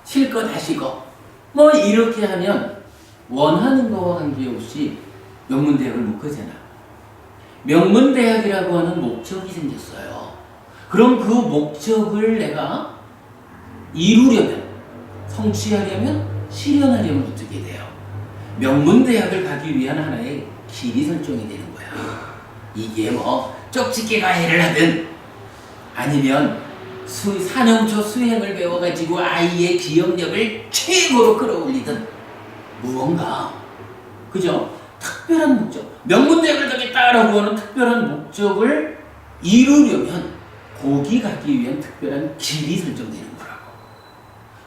[SPEAKER 1] 쉴 거 다 쉬고 뭐 이렇게 하면 원하는 거와 관계없이 명문대학을 못 가잖아. 명문대학이라고 하는 목적이 생겼어요. 그럼 그 목적을 내가 이루려면, 성취하려면, 실현하려면 어떻게 돼요? 명문대학을 가기 위한 하나의 길이 설정이 되는 거야. 이게 뭐 쪽집게 과외를 하든 아니면 4년초 수행을 배워가지고 아이의 기억력을 최고로 끌어올리든 무언가 그죠? 특별한 목적, 명문대학을 가겠다라고 하는 특별한 목적을 이루려면 거기 가기 위한 특별한 길이 설정되는 거라고.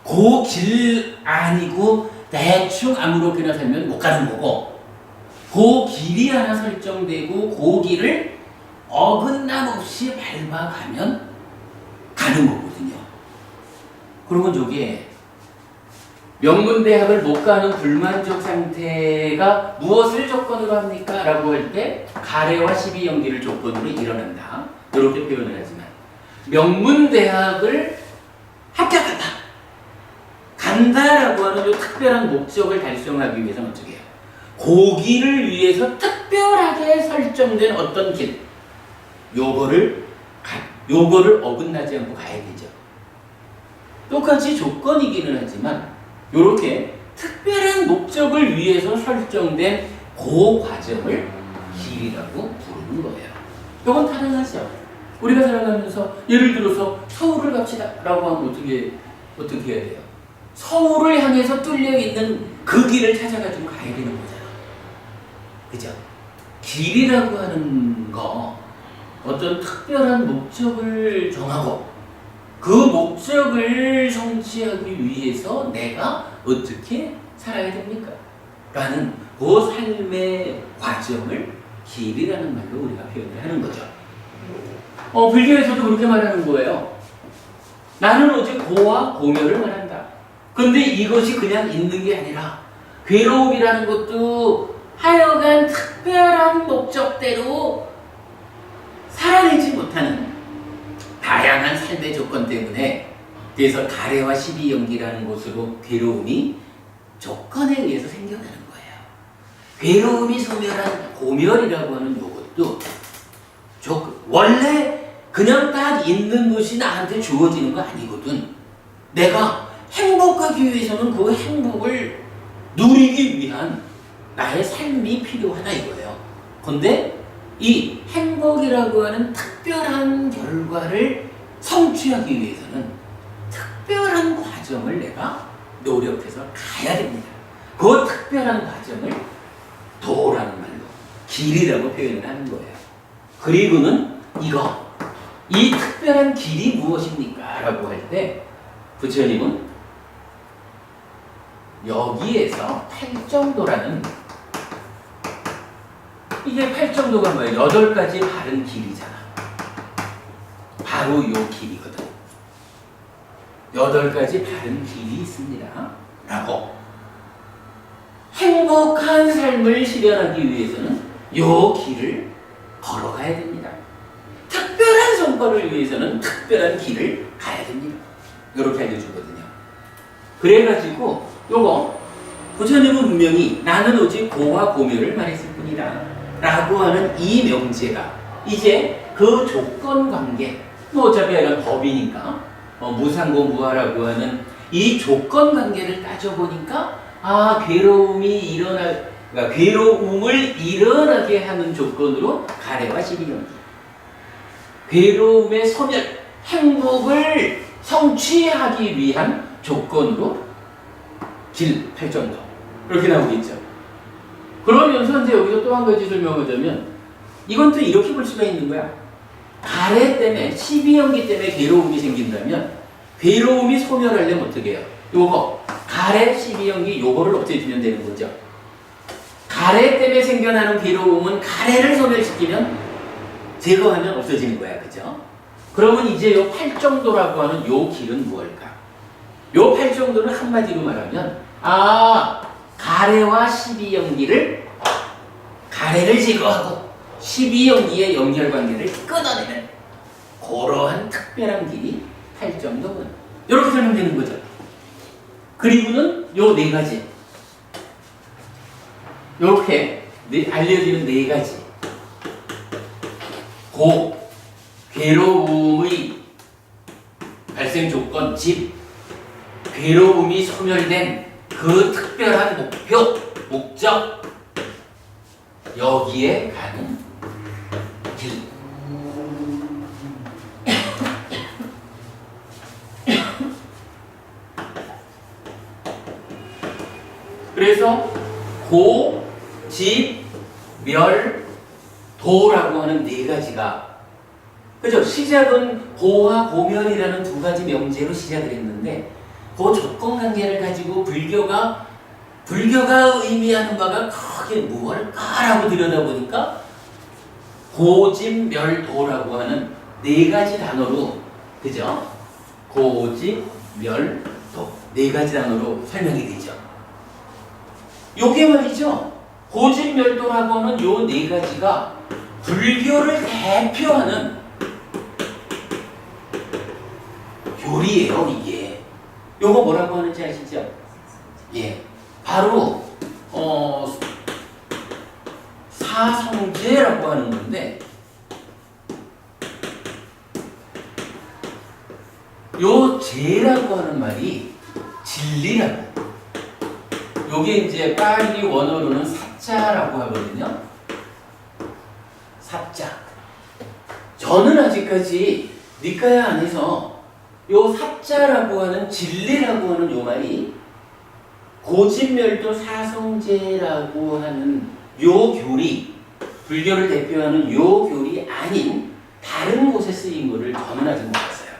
[SPEAKER 1] 그 길 아니고 대충 아무렇게나 살면 못 가는 거고 그 길이 하나 설정되고 그 길을 어긋남 없이 밟아가면 가는 거거든요. 그러면 저게 명문대학을 못 가는 불만족 상태가 무엇을 조건으로 합니까? 라고 할 때 가래와 12연기를 조건으로 일어난다. 이렇게 표현을 하지만 명문대학을 합격한다. 간다라고 하는 이 특별한 목적을 달성하기 위해서는 어떻게 해요? 고기를 위해서 특별하게 설정된 어떤 길 요거를 어긋나지 않고 가야 되죠. 똑같이 조건이기는 하지만 이렇게 특별한 목적을 위해서 설정된 그 과정을 길이라고 부르는 거예요. 이건 타당하죠. 우리가 살아가면서 예를 들어서 서울을 갑시다 라고 하면 어떻게 해야 돼요? 서울을 향해서 뚫려 있는 그 길을 찾아가지고 가야 되는 거잖아. 그죠? 길이라고 하는 거 어떤 특별한 목적을 정하고 그 목적을 성취하기 위해서 내가 어떻게 살아야 됩니까? 라는 그 삶의 과정을 길이라는 말로 우리가 표현을 하는 거죠. 불교에서도 그렇게 말하는 거예요. 나는 오직 고와 고멸을 말한다. 근데 이것이 그냥 있는 게 아니라 괴로움이라는 것도 하여간 특별한 목적대로 살아내지 못하는 다양한 삶의 조건 때문에 그래서 가래와 12연기라는 곳으로 괴로움이 조건에 의해서 생겨나는 거예요. 괴로움이 소멸한 고멸이라고 하는 이것도 원래 그냥 딱 있는 것이 나한테 주어지는 거 아니거든. 내가 행복하기 위해서는 그 행복을 누리기 위한 나의 삶이 필요하다 이거예요. 근데 이 행복이라고 하는 특별한 결과를 성취하기 위해서는 특별한 과정을 내가 노력해서 가야 됩니다. 그 특별한 과정을 도라는 말로 길이라고 표현을 하는 거예요. 그리고는 이 특별한 길이 무엇입니까? 라고 할 때 부처님은 여기에서 팔정도라는 이게 팔정도가 뭐예요? 8가지 바른 길이잖아. 바로 요 길이거든. 8가지 바른 길이 있습니다. 라고 행복한 삶을 실현하기 위해서는 요 길을 걸어가야 됩니다. 특별한 성과를 위해서는 특별한 길을 가야 됩니다. 이렇게 알려주거든요. 그래가지고 요거 부처님은 분명히 나는 오직 고와 고멸을 말했을 뿐이다 라고 하는 이 명제가 이제 그 조건관계, 뭐 어차피 이런 법이니까 무상고무하라고 하는 이 조건관계를 따져보니까 괴로움이 그러니까 괴로움을 일어나게 하는 조건으로 가래와 시비경기, 괴로움의 소멸, 행복을 성취하기 위한 조건으로 길, 팔정도 이렇게 나오겠죠. 그러면서 이제 여기서 또 한 가지 설명하자면 이건 또 이렇게 볼 수가 있는 거야. 가래 때문에, 시비연기 때문에 괴로움이 생긴다면 괴로움이 소멸하려면 어떻게 해요? 요거 가래, 시비연기 요거를 없애주면 되는 거죠. 가래 때문에 생겨나는 괴로움은 가래를 소멸시키면 제거하면 없어지는 거야. 그죠? 그러면 이제 요 팔정도라고 하는 요 길은 무엇일까? 요 팔정도는 한마디로 말하면 가래와 시비연기를 가래를 제거하고 시비연기의 연결관계를 끊어내는 그러한 특별한 길이 팔정도군. 이렇게 설명되는 거죠. 그리고는 요 네 가지 이렇게 알려지는 네 가지 괴로움의 발생 조건, 집, 괴로움이 소멸된 그 특별한 목표, 목적, 여기에 가는 길. 그래서 고, 집, 멸, 도라고 하는 네 가지가, 그죠? 시작은 고와 고멸이라는 두 가지 명제로 시작을 했는데 그 조건관계를 가지고 불교가 의미하는 바가 크게 무엇일까라고 들여다보니까 고집멸도라고 하는 네 가지 단어로, 그죠? 고집멸도 네 가지 단어로 설명이 되죠. 요게 말이죠. 고집멸도라고 하는 요 네 가지가 불교를 대표하는 교리예요. 이게 요거 뭐라고 하는지 아시죠? 예, 바로 사성제라고 하는 건데, 요 제라고 하는 말이 진리라고. 요게 이제 파리 원어로는 사자라고 하거든요. 사자. 저는 아직까지 니까야 안에서 요 사자라고 하는 진리라고 하는 요 말이 고집멸도 사성제라고 하는 요 교리, 불교를 대표하는 요 교리 아닌 다른 곳에 쓰인 거를 저는 아직 못 봤어요.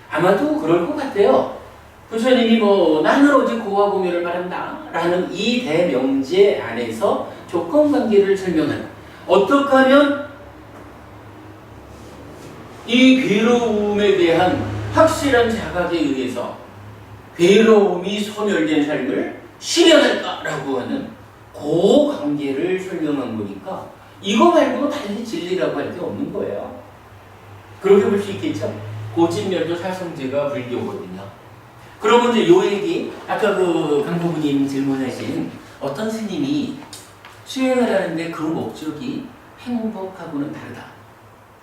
[SPEAKER 1] 아마도 그럴 것 같아요. 부처님이 나는 오직 고와 고멸을 말한다 라는 이 대명제 안에서 조건관계를 설명하는, 어떻게 하면 이 괴로움에 대한 확실한 자각에 의해서 괴로움이 소멸된 삶을 실현할까라고 하는 그 관계를 설명한 거니까 이거 말고 달리 진리라고 할 게 없는 거예요. 그렇게 볼 수 있겠죠? 고집멸도 사성제가 불교거든요. 그러고 이제 요 얘기, 아까 그 강부부님 질문하신 어떤 스님이 수행을 하는데 그 목적이 행복하고는 다르다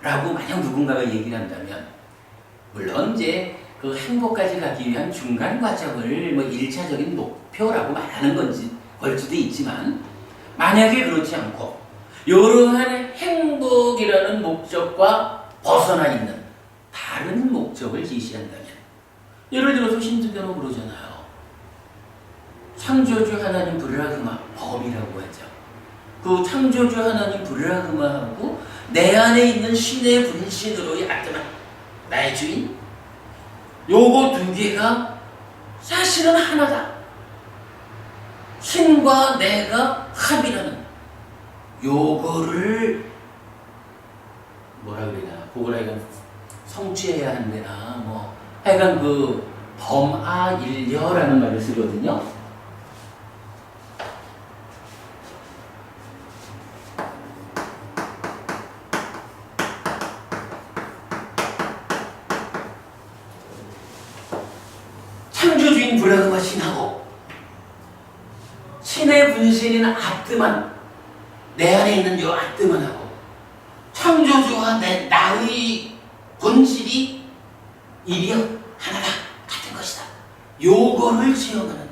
[SPEAKER 1] 라고 만약 누군가가 얘기를 한다면, 물론 이제 그 행복까지 가기 위한 중간 과정을 1차적인 목표라고 말하는 걸 수도 있지만, 만약에 그렇지 않고 이러한 행복이라는 목적과 벗어나 있는 다른 목적을 제시한다면, 예를 들어서 신도교는 그러잖아요. 창조주 하나님 브라흐마, 법이라고 하죠. 그 창조주 하나님 브라흐마하고 내 안에 있는 신의 분신으로의 아트마, 나의 주인, 요거 두 개가 사실은 하나다. 신과 내가 합이라는 요거를 뭐라 그래야, 그걸 하여간 성취해야 한대나 하여간 그 범아일려라는 말을 쓰거든요. 창조주인 브라흐마 신하고 신의 분신인 아뜨만, 내 안에 있는 요 아뜨만하고 창조주와 나의 본질이 일이여 하나다, 같은 것이다. 요거를 시험하는,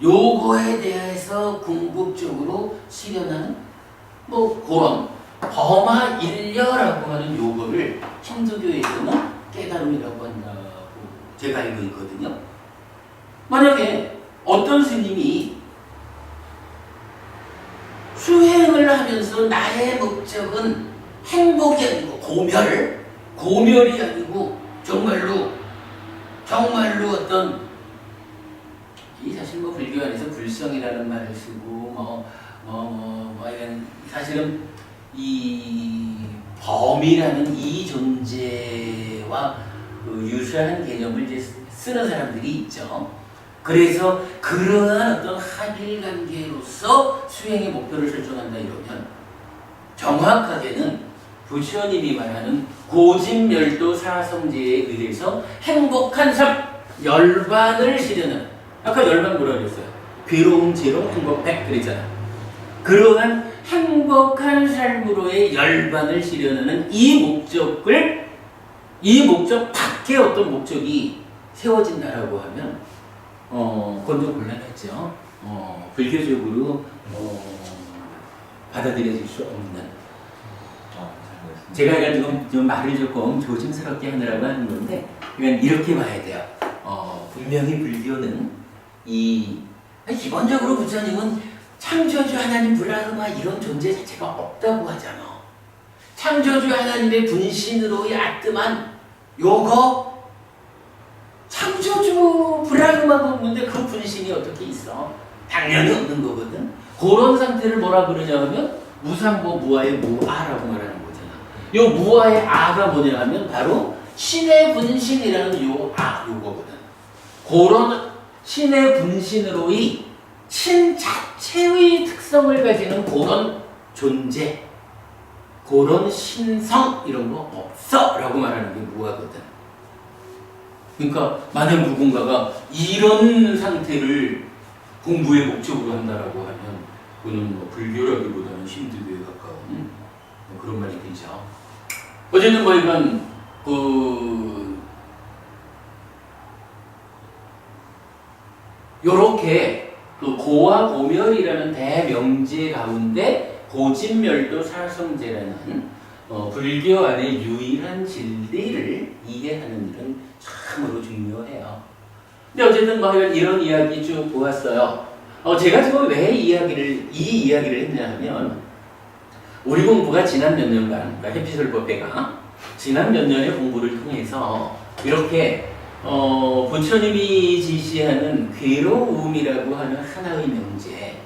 [SPEAKER 1] 요거에 대해서 궁극적으로 실현하는 그런 범아일려라고 하는 요거를 힌두교에서는 깨달음이라고 한다고 제가 알고 있거든요. 만약에 어떤 스님이 수행을 하면서 나의 목적은 행복이 아니고 고멸이 아니고 정말로 어떤, 이 사실 불교 안에서 불성이라는 말을 쓰고 이런, 사실은 이 범이라는 이 존재와 유사한 개념을 이제 쓰는 사람들이 있죠. 그래서 그러한 어떤 합일 관계로서 수행의 목표를 설정한다 이러면, 정확하게는 부처님이 말하는 고진멸도 사성제에 의해서 행복한 삶, 열반을 실현하는, 아까 열반 뭐라 그랬어요? 괴로움 제로 행복 100 그랬잖아. 그러한 행복한 삶으로의 열반을 실현하는 이 목적 밖에 어떤 목적이 세워진다라고 하면 그건 좀 곤란하죠. 불교적으로 받아들여질 수 없는. 제가 지금 좀 말을 조금 조심스럽게 하느라고 하는 건데, 그냥 이렇게 봐야 돼요. 분명히 불교는 기본적으로 부처님은 창조주 하나님 브라흐마 이런 존재 자체가 없다고 하잖아. 창조주 하나님의 분신으로의 아뜨만, 요거 창조주 브라흐마가 없는데 그 분신이 어떻게 있어? 당연히 없는 거거든. 그런 상태를 뭐라 그러냐 하면 무상보 무아의 무아라고 말하는 거잖아. 요 무아의 아가 뭐냐 하면 바로 신의 분신이라는 요거거든. 그런 신의 분신으로의 신 자체의 특성을 가지는 그런 존재, 그런 신성 이런 거 없어 라고 말하는 게 무아거든. 그러니까 만약 누군가가 이런 상태를 공부의 목적으로 한다라고 하면 그는 불교라기보다는 힌두교에 가까운 그런 말이 되죠. 어쨌든 이건 요렇게 고와 고멸이라는 대명제 가운데 고진멸도 사성제라는 불교 안의 유일한 진리를 이해하는 일은 참으로 중요해요. 근데 어쨌든 이런 이야기 쭉 보았어요. 제가 지금 왜 이 이야기를 했냐 하면, 우리 공부가 지난 몇 년간, 그러니까 해피설법회가 지난 몇 년의 공부를 통해서 이렇게 부처님이 지시하는 괴로움이라고 하는 하나의 명제,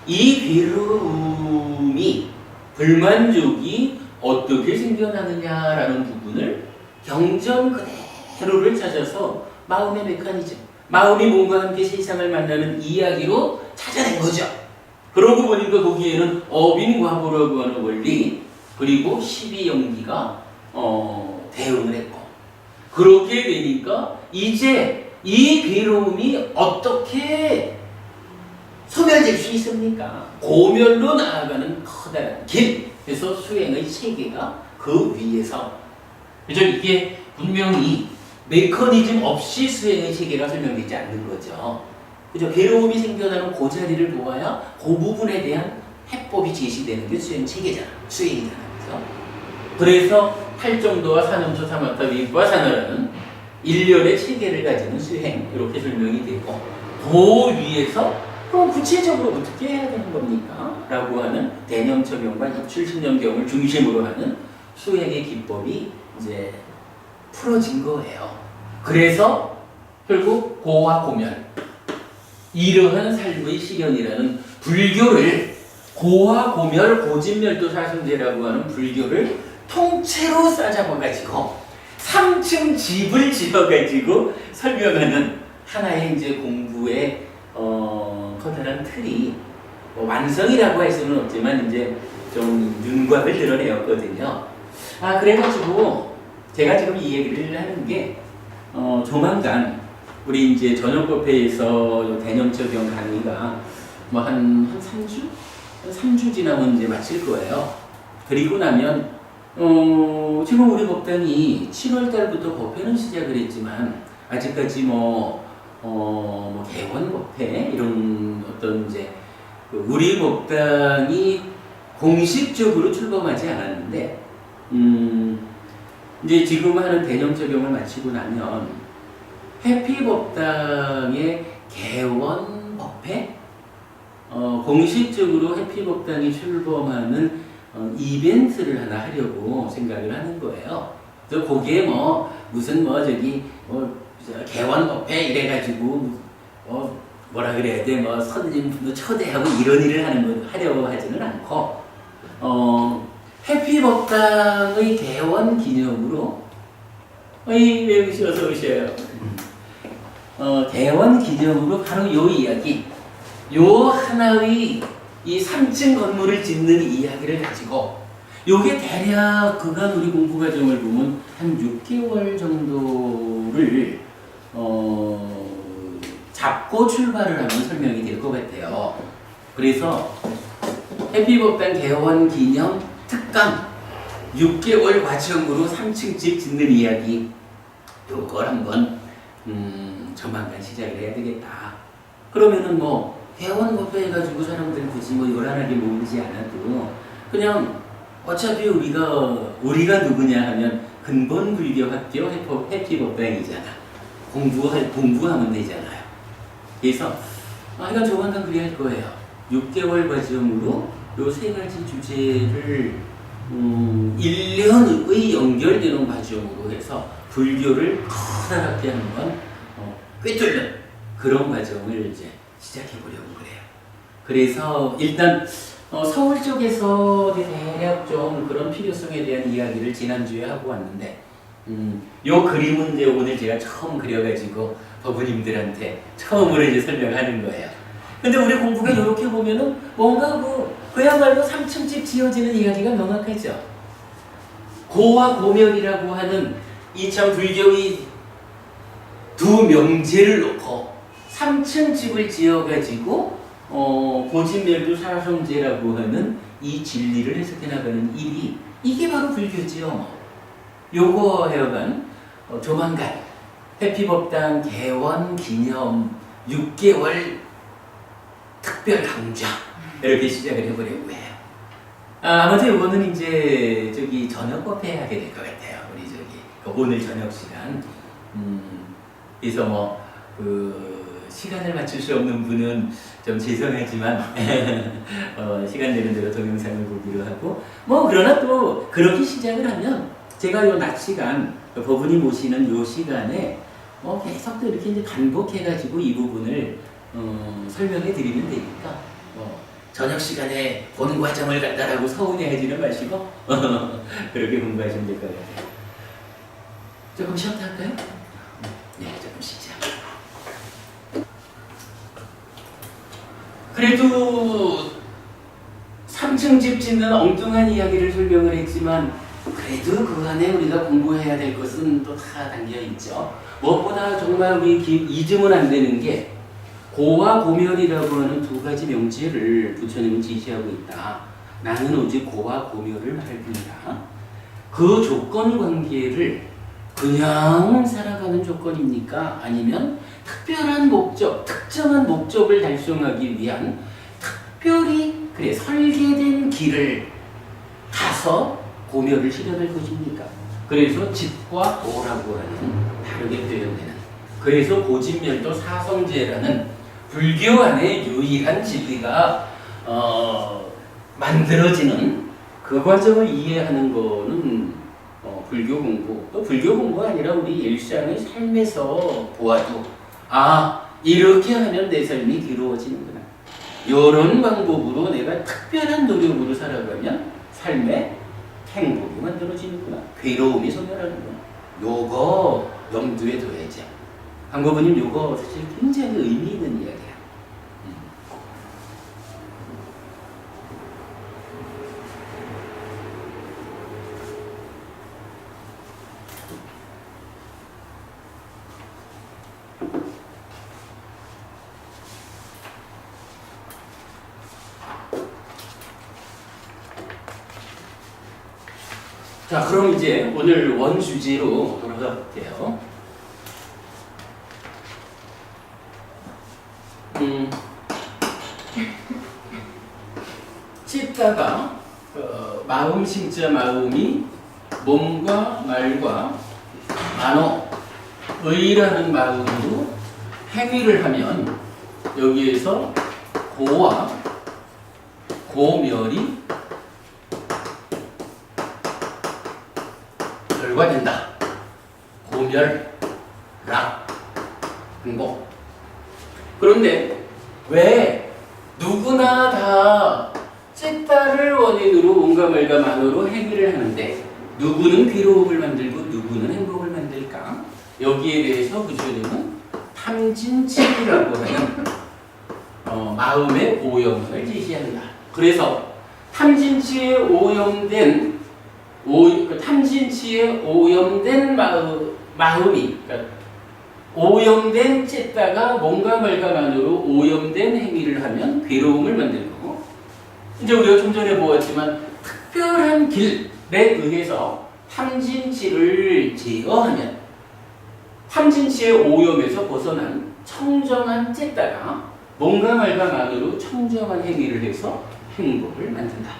[SPEAKER 1] 이 괴로움이, 불만족이 어떻게 생겨나느냐라는 부분을 경전 그대로를 찾아서 마음의 메커니즘, 마음이 몸과 함께 세상을 만나는 이야기로 찾아낸 거죠. 그러고 보니까 거기에는 어빈과보라고 하는 원리, 그리고 12연기가 대응을 했고, 그렇게 되니까 이제 이 괴로움이 어떻게 소멸될 수 있습니까? 고멸로 나아가는 커다란 길, 그래서 수행의 체계가 그 위에서, 그죠? 이게 분명히 메커니즘 없이 수행의 체계가 설명되지 않는 거죠. 그죠? 괴로움이 생겨나는 그 자리를 보아야 그 부분에 대한 해법이 제시되는 게 수행 체계잖아. 수행이잖아. 그죠? 그래서 팔정도와 산음초 사마타 위과 산어라는 일련의 체계를 가지는 수행, 이렇게 설명이 되고, 그 위에서 그럼 구체적으로 어떻게 해야 되는 겁니까? 라고 하는 대념처경과 입출신념경을 중심으로 하는 수행의 기법이 이제 풀어진 거예요. 그래서 결국 고와 고멸, 이러한 삶의 실현이라는 불교를, 고와 고멸, 고진멸도 사성제라고 하는 불교를 통째로 싸잡아가지고 3층 집을 지어가지고 설명하는 하나의 이제 공부의 커다란 틀이, 완성이라고 할 수는 없지만 이제 좀 윤곽을 드러내었거든요. 그래가지고 제가 지금 이 얘기를 하는 게 조만간 우리 이제 전역법회에서 대념 적용 강의가 뭐 한 3주? 한 3주 지나면 이제 마칠 거예요. 그리고 나면 지금 우리 법당이 7월 달부터 법회는 시작을 했지만 아직까지 개원 법회 이런 어떤 이제 우리 법당이 공식적으로 출범하지 않았는데 이제 지금 하는 대념 적용을 마치고 나면 해피법당의 개원 법회 공식적으로 해피법당이 출범하는 이벤트를 하나 하려고 생각을 하는 거예요. 그래서 거기에 무슨 개원 법회 이래가지고 뭐라 그래야 돼 손님도 초대하고 이런 일을 하려고 하지는 않고 해피법당의 개원 기념으로 왜 어서 오셔요. 개원 기념으로 바로 요 이야기 요 하나의 이 3층 건물을 짓는 이야기를 가지고 요게 대략 그간 우리 공부 과정을 보면 한 6개월 정도를 잡고 출발을 하면 설명이 될 것 같아요. 그래서 해피법당 개원 기념 특강 6개월 과정으로 3층 집 짓는 이야기 요걸 한번 조만간 시작을 해야 되겠다. 그러면은 개원 법회 해가지고 사람들 굳이 요란하게 모이지 않아도 그냥 어차피 우리가 누구냐 하면 근본 불교 학교 해피법당이잖아. 공부하면 되잖아요. 그래서 이건 조만간 그래야 할 거예요. 6개월 과정으로 요 세 가지 주제를 1년의 연결되는 과정으로 해서 불교를 커다랗게 한번 꿰뚫는 그런 과정을 이제 시작해 보려고 그래요. 그래서 일단 서울 쪽에서 대략 좀 그런 필요성에 대한 이야기를 지난주에 하고 왔는데 요 그림은 이제 오늘 제가 처음 그려가지고 법우님들한테 처음으로 이제 설명하는 거예요. 근데 우리 공부가 이렇게 보면은 뭔가 그야말로 3층 집 지어지는 이야기가 명확하죠. 고와 고멸이라고 하는 이 참 불교의 두 명제를 놓고 3층 집을 지어가지고 고진멸도 사성제라고 하는 이 진리를 해석해 나가는 일이 이게 바로 불교지요. 요거 하여간 조만간 해피법당 개원 기념 6개월 특별 강좌 이렇게 시작을 해보려고 해요. 아무튼 요거는 이제 저녁 법회 하게 될 것 같아요. 우리 오늘 저녁 시간. 그래서 시간을 맞출 수 없는 분은 좀 죄송하지만 시간 되는 대로 동영상을 보기로 하고 그러나 또 그렇게 시작을 하면 제가 요 낮 시간 법운이 모시는 요 시간에 계속 또 이렇게 이제 반복해가지고 이 부분을 설명해 드리면 되니까 저녁 시간에 본 과정을 간다라고 서운해하지는 마시고 그렇게 공부하시면 될 것 같아요. 조금 쉬었다 할까요? 네, 조금 쉬자. 그래도 3층 집 짓는 엉뚱한 이야기를 설명을 했지만 그래도 그 안에 우리가 공부해야 될 것은 또 다 담겨 있죠. 무엇보다 정말 우리 잊으면 안 되는 게 고와 고멸이라고 하는 두 가지 명제를 부처님은 지시하고 있다. 나는 오직 고와 고멸을 말할 뿐이다. 그 조건 관계를 그냥 살아가는 조건입니까? 아니면 특별한 목적, 특정한 목적을 달성하기 위한 특별히 설계된 길을 가서 고멸을 실현할 것입니까? 그래서 집과 도라고 하는 다르게 표현되는, 그래서 고집멸도 사성제라는 불교 안에 유일한 진리가 만들어지는 그 과정을 이해하는 거는 불교 공부, 또 불교 공부가 아니라 우리 일상의 삶에서 보아도 이렇게 하면 내 삶이 괴로워지는구나. 이런 방법으로 내가 특별한 노력으로 살아가면 삶에 행복이 만들어지는구나. 괴로움이 소멸하는구나. 요거 염두에 둬야죠. 강고부님 요거 사실 굉장히 의미 있는 이야기야. 자, 그럼 이제 오늘 원 주제로 돌아가 볼게요. 찢다가 마음 심자 마음이 몸과 말과 만어 의라는 마음으로 행위를 하면 여기에서 고와 고멸이 결과된다. 고멸, 락, 행복. 그런데 왜 누구나 다 찢다를 원인으로 몸과 말과 만어로 행위를 하는데 누구는 괴로움을 만들고 누구는 행복을 만들까? 여기에 대해서 구조님은 탐진치라고 하는 마음의 오염을 제시한다. 그래서 탐진치에 오염된 마음이 그러니까 오염된 찢다가 몸과 말과 만으로 오염된 행위를 하면 괴로움을 만들고 이제 우리가 좀 전에 보았지만 특별한 길에 의해서 탐진치를 제어하면 탐진치의 오염에서 벗어난 청정한 찢다가 몸과 말과 만으로 청정한 행위를 해서 행복을 만든다.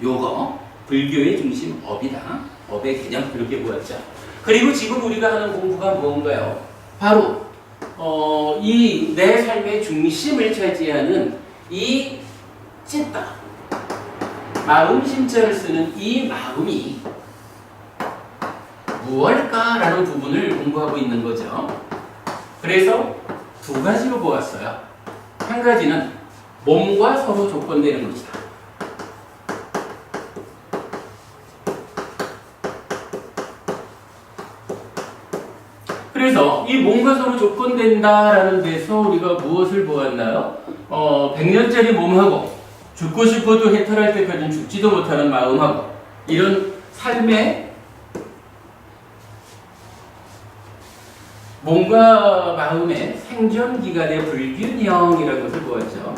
[SPEAKER 1] 요거 불교의 중심 업이다. 업의 개념 그렇게 보았죠. 그리고 지금 우리가 하는 공부가 뭔가요? 바로 이 내 삶의 중심을 차지하는 이 찢다 마음 심자를 쓰는 이 마음이 무엇일까라는 부분을 공부하고 있는 거죠. 그래서 두 가지로 보았어요. 한 가지는 몸과 서로 조건되는 것이다. 그래서 이 몸과 서로 조건된다라는 데서 우리가 무엇을 보았나요? 100년짜리 몸하고 죽고 싶어도 해탈할 때까지는 죽지도 못하는 마음하고 이런 삶의 몸과 마음의 생존 기간의 불균형이라는 것을 보았죠.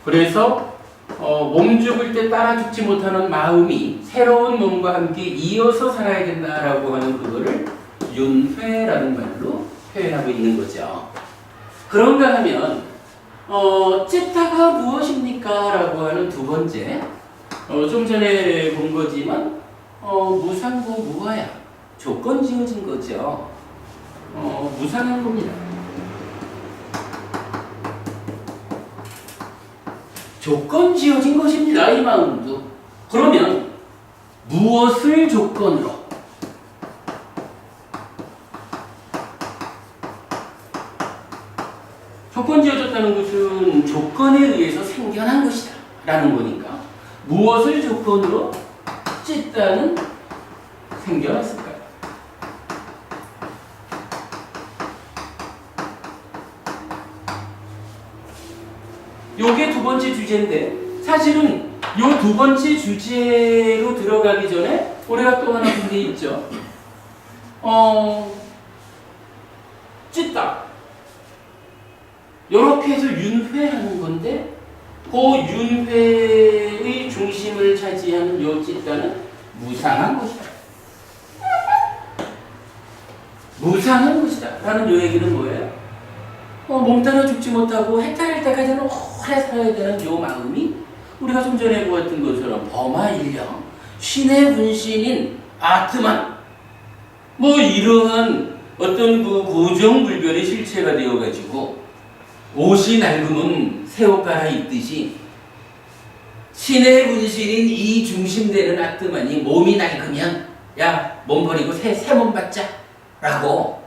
[SPEAKER 1] 그래서 몸 죽을 때 따라 죽지 못하는 마음이 새로운 몸과 함께 이어서 살아야 된다라고 하는 그거를 윤회라는 말로 표현하고 있는 거죠. 그런가 하면 찢다가 무엇입니까? 라고 하는 두 번째 좀 전에 본 거지만 무상고 무아야 조건 지어진 거죠. 무상한 겁니다. 조건 지어진 것입니다. 이 마음도. 그러면 무엇을 조건으로? 조건 지어졌다는 것은 조건에 의해서 생겨난 것이다 라는 거니까 무엇을 조건으로 찢다는 생겨났을까요? 요게 두 번째 주제인데 사실은 요 두 번째 주제로 들어가기 전에 우리가 또 하나 본 게 있죠. 찢다. 요렇게 해서 윤회하는 건데 그 윤회의 중심을 차지하는 요 찢다는 무상한 것이다. 무상한 것이다. 라는 요 얘기는 뭐예요? 몸 따라 죽지 못하고 해탈할 때까지는 오래 살아야 되는 요 마음이 우리가 좀 전에 보았던 것처럼 범아일령 신의 분신인 아트만 뭐 이러한 어떤 그 고정불변의 실체가 되어가지고 옷이 낡으면 새 옷 갈아입듯이 신의 분신인 이 중심되는 아트만이 몸이 낡으면 야 몸 버리고 새 몸 받자 라고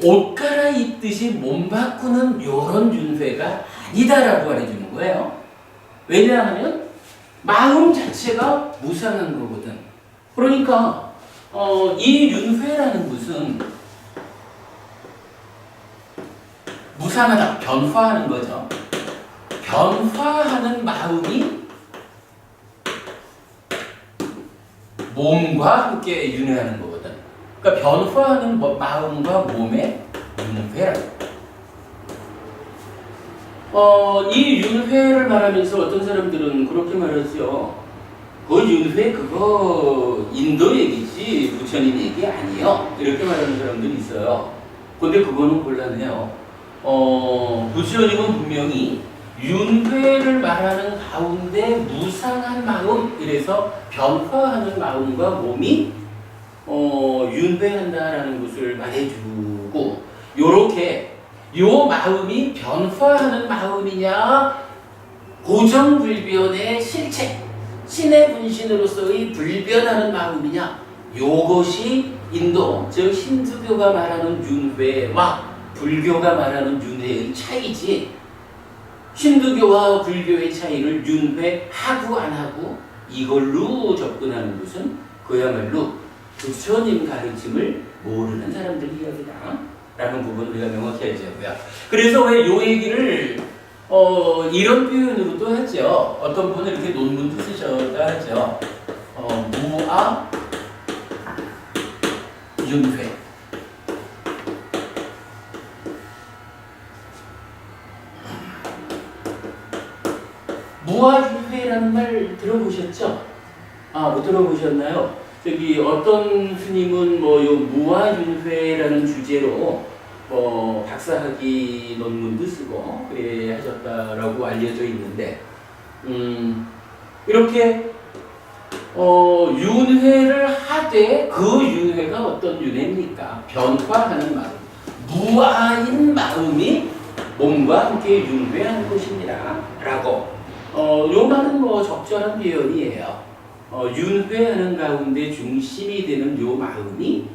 [SPEAKER 1] 옷 갈아입듯이 몸 바꾸는 요런 윤회가 아니다라고 말해주는 거예요. 왜냐하면 마음 자체가 무상한 거거든. 그러니까 이 윤회라는 것은 무상하다, 변화하는 거죠. 변화하는 마음이 몸과 함께 윤회하는 거거든. 그러니까 변화하는 마음과 몸의 윤회라고. 이 윤회를 말하면서 어떤 사람들은 그렇게 말하죠. 그 윤회 그거 인도 얘기지 부처님 얘기 아니요. 이렇게 말하는 사람들이 있어요. 근데 그거는 곤란해요. 부처님은 분명히 윤회를 말하는 가운데 무상한 마음, 이래서 변화하는 마음과 몸이 윤회한다라는 것을 말해주고, 요렇게 요 마음이 변화하는 마음이냐 고정불변의 실체, 신의 분신으로서의 불변하는 마음이냐, 요것이 인도, 즉 힌두교가 말하는 윤회와 불교가 말하는 윤회의 차이지, 힌두교와 불교의 차이를 윤회하고 안 하고 이걸로 접근하는 것은 그야말로 부처님 가르침을 모르는 사람들 이야기다 라는 부분을 우리가 명확히 해야고요. 그래서 왜 요 얘기를 이런 표현으로도 하죠. 어떤 분은 이렇게 논문도 쓰셨다 하죠. 무아 윤회. 무아윤회라는 말 들어보셨죠? 못 들어보셨나요? 저기 어떤 스님은 요 무아윤회라는 주제로 박사학위 논문도 쓰고 그래 하셨다라고 알려져 있는데, 이렇게 윤회를 하되 그 윤회가 어떤 윤회입니까? 변화하는 마음, 무아인 마음이 몸과 함께 윤회하는 것입니다. 라고. 요 말은 적절한 표현이에요. 윤회하는 가운데 중심이 되는 요 마음이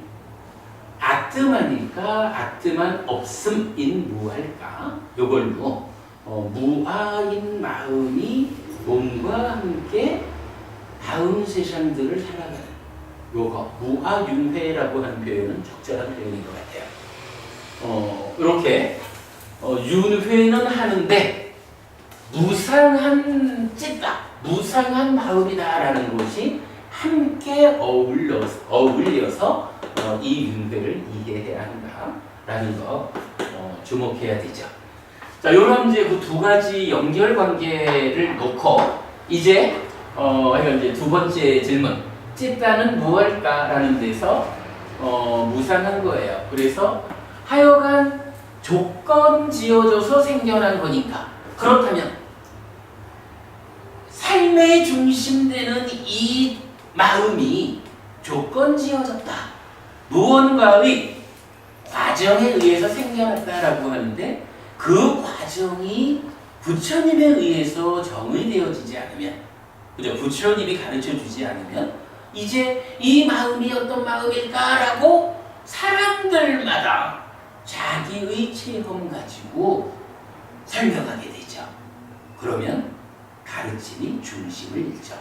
[SPEAKER 1] 아뜨만일까, 아뜨만 없음인 무할까? 요걸로 무아인 마음이 몸과 함께 다음 세상들을 살아가는 요거 무아윤회라고 하는 표현은 적절한 표현인 것 같아요. 이렇게 윤회는 하는데 무상한 찌다, 무상한 마음이다라는 것이 함께 어울려서 이 윤회를 이해해야 한다라는 거 주목해야 되죠. 자, 요런 이제 그 두 가지 연결 관계를 놓고 이제 이제 두 번째 질문, 찌다는 무엇일까라는 데서 무상한 거예요. 그래서 하여간 조건 지어져서 생겨난 거니까, 그렇다면 삶의 중심되는 이 마음이 조건 지어졌다, 무언가의 과정에 의해서 생겨났다라고 하는데, 그 과정이 부처님에 의해서 정의되어지지 않으면, 그죠? 부처님이 가르쳐 주지 않으면 이제 이 마음이 어떤 마음일까라고 사람들마다 자기의 체험 가지고 설명하게 되죠. 그러면 가르침이 중심을 잃죠.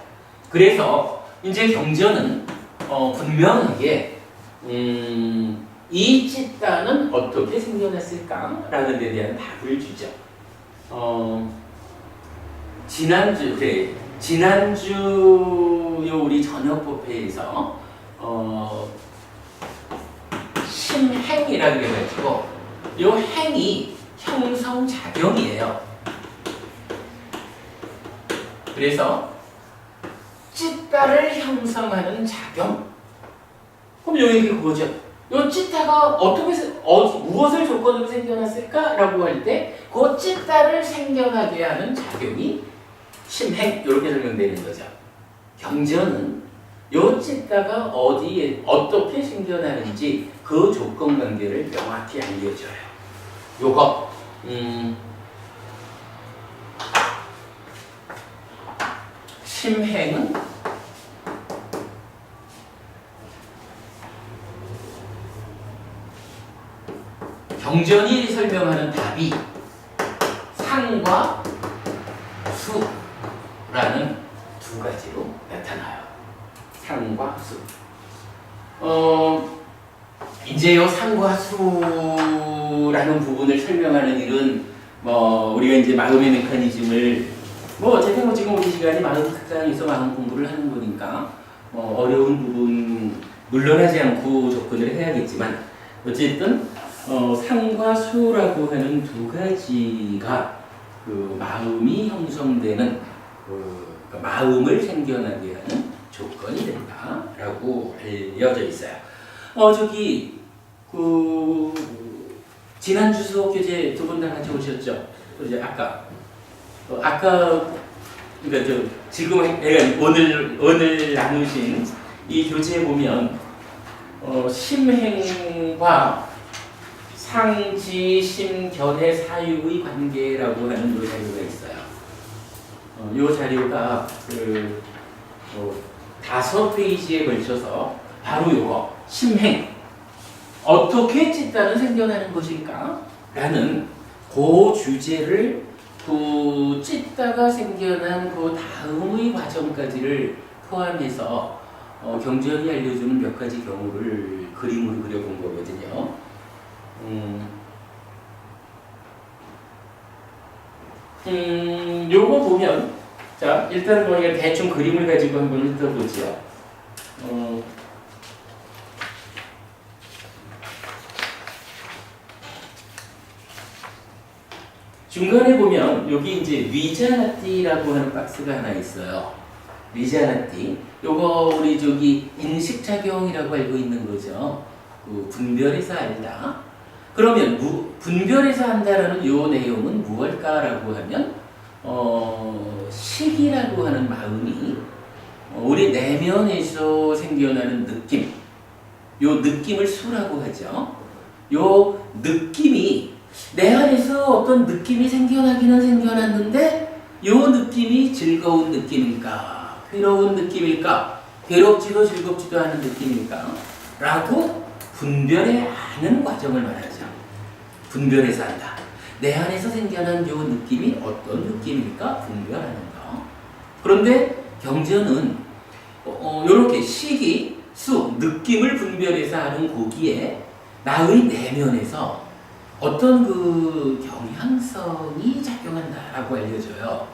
[SPEAKER 1] 그래서 이제 경전은 분명하게 이 찌따는 어떻게 생겨났을까라는 데 대한 답을 주죠. 지난주 우리 저녁법회에서 심행이라 그래가지고 요 행이 형성작용이에요. 그래서 찌따를 형성하는 작용. 그럼 요 얘기 그거죠. 요 찌따가 무엇을 조건으로 생겨났을까라고 할 때 그 찌따를 생겨나게 하는 작용이 심행, 이렇게 설명되는 거죠. 경전은 요 찌따가 어디에 어떻게 생겨나는지 그 조건 관계를 명확히 알려줘요. 요거 심행은 경전이 설명하는 답이 상과 수라는 두 가지로 나타나요. 상과 수. 이제 요 상과 수라는 부분을 설명하는 일은 우리가 이제 마음의 메커니즘을 어쨌든 지금 우리 시간이 마음 특강에서 마음 공부를 하는 거니까 어려운 부분 물러나지 않고 접근을 해야겠지만 어쨌든 상과 수라고 하는 두 가지가 그 마음이 형성되는 그러니까 마음을 생겨나게 하는 조건이 된다라고 알려져 있어요. 저기 그 지난주 수업 교재 두 분 다 같이 오셨죠? 이제 아까 그러니까 지금 오늘 나누신 이 교재에 보면 심행과 상지 심결의 사유의 관계라고 하는 이 자료가 있어요. 이 자료가 5페이지에 걸쳐서 바로 이거 심행 어떻게 찢다는 생겨나는 것일까? 라는 그 주제를 그 찢다가 생겨난 그 다음의 과정까지를 포함해서 경전이 알려주는 몇 가지 경우를 그림으로 그려본 거거든요. 요거 보면 자 일단 우리가 대충 그림을 가지고 한번 읽어보죠. 중간에 보면 여기 이제 위자나띠라고 하는 박스가 하나 있어요. 위자나띠. 요거 우리 저기 인식작용이라고 알고 있는 거죠. 그 분별해서 알다. 그러면 분별해서 한다라는 요 내용은 무엇일까라고 하면 식이라고 하는 마음이 우리 내면에서 생겨나는 느낌. 요 느낌을 수라고 하죠. 요 느낌이 내 안에서 어떤 느낌이 생겨나기는 생겨났는데 요 느낌이 즐거운 느낌일까? 괴로운 느낌일까? 괴롭지도 즐겁지도 않은 느낌일까? 라고 분별해 하는 과정을 말하죠. 분별해서 한다. 내 안에서 생겨난 요 느낌이 어떤 느낌일까? 분별하는 거. 그런데 경전은 요렇게 식이, 수, 느낌을 분별해서 하는 거기에 나의 내면에서 어떤 그 경향성이 작용한다라고 알려져요.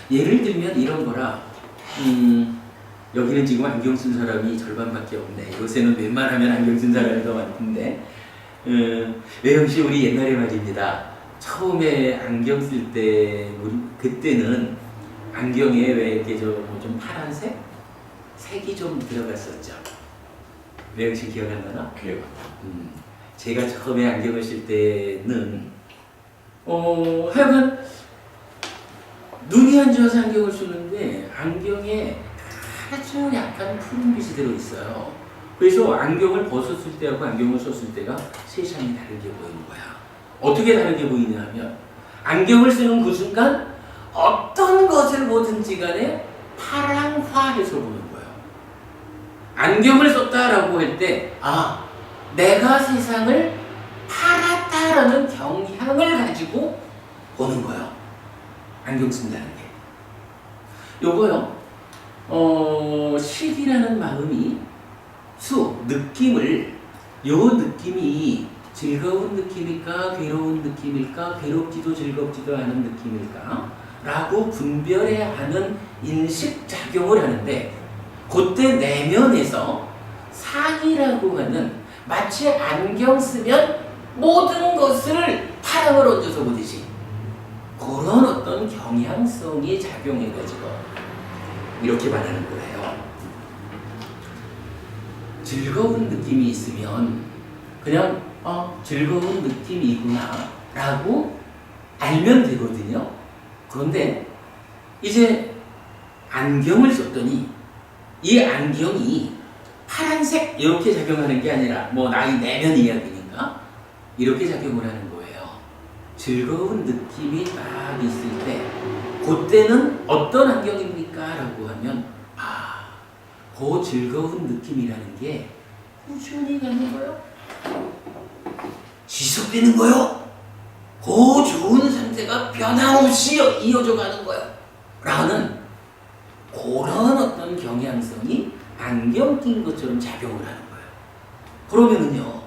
[SPEAKER 1] 예를 들면 이런 거라, 여기는 지금 안경 쓴 사람이 절반밖에 없네. 요새는 웬만하면 안경 쓴 사람이 더 많던데, 외영씨 우리 옛날에 말입니다. 처음에 안경 쓸 때, 그때는 안경에 왜 이렇게 좀 파란색? 색이 좀 들어갔었죠. 외영씨 기억 안 나나?
[SPEAKER 2] 기억.
[SPEAKER 1] 제가 처음에 안경을 쓸 때는 하여간 눈이 안 좋아서 안경을 쓰는데 안경에 아주 약간 푸른빛이 들어있어요. 그래서 안경을 벗었을 때하고 안경을 썼을 때가 세상이 다르게 보이는 거야. 어떻게 다르게 보이냐 하면 안경을 쓰는 그 순간 어떤 것을 보든지 간에 파랑화해서 보는 거예요. 안경을 썼다라고 할 때 내가 세상을 팔았다라는 경향을 가지고 보는 거예요. 안경 쓴다는 게. 요거요, 식이라는 마음이 느낌을, 요 느낌이 즐거운 느낌일까, 괴로운 느낌일까, 괴롭지도 즐겁지도 않은 느낌일까, 라고 분별해야 하는 인식작용을 하는데, 그때 내면에서 상이라고 하는 마치 안경 쓰면 모든 것을 파랑을 얹어서 보듯이 그런 어떤 경향성이 작용해가지고 이렇게 말하는 거예요. 즐거운 느낌이 있으면 그냥 즐거운 느낌이구나 라고 알면 되거든요. 그런데 이제 안경을 썼더니 이 안경이 파란색 이렇게 작용하는 게 아니라 나의 내면 이야기니까 이렇게 작용을 하는 거예요. 즐거운 느낌이 딱 있을 때 그때는 어떤 안경입니까? 라고 하면 그 즐거운 느낌이라는 게 꾸준히 가는 거예요. 지속되는 거예요. 그 좋은 상태가 변함없이 이어져 가는 거예요. 라는 그런 어떤 경향성이 안경 낀 것처럼 작용을 하는 거예요. 그러면은요,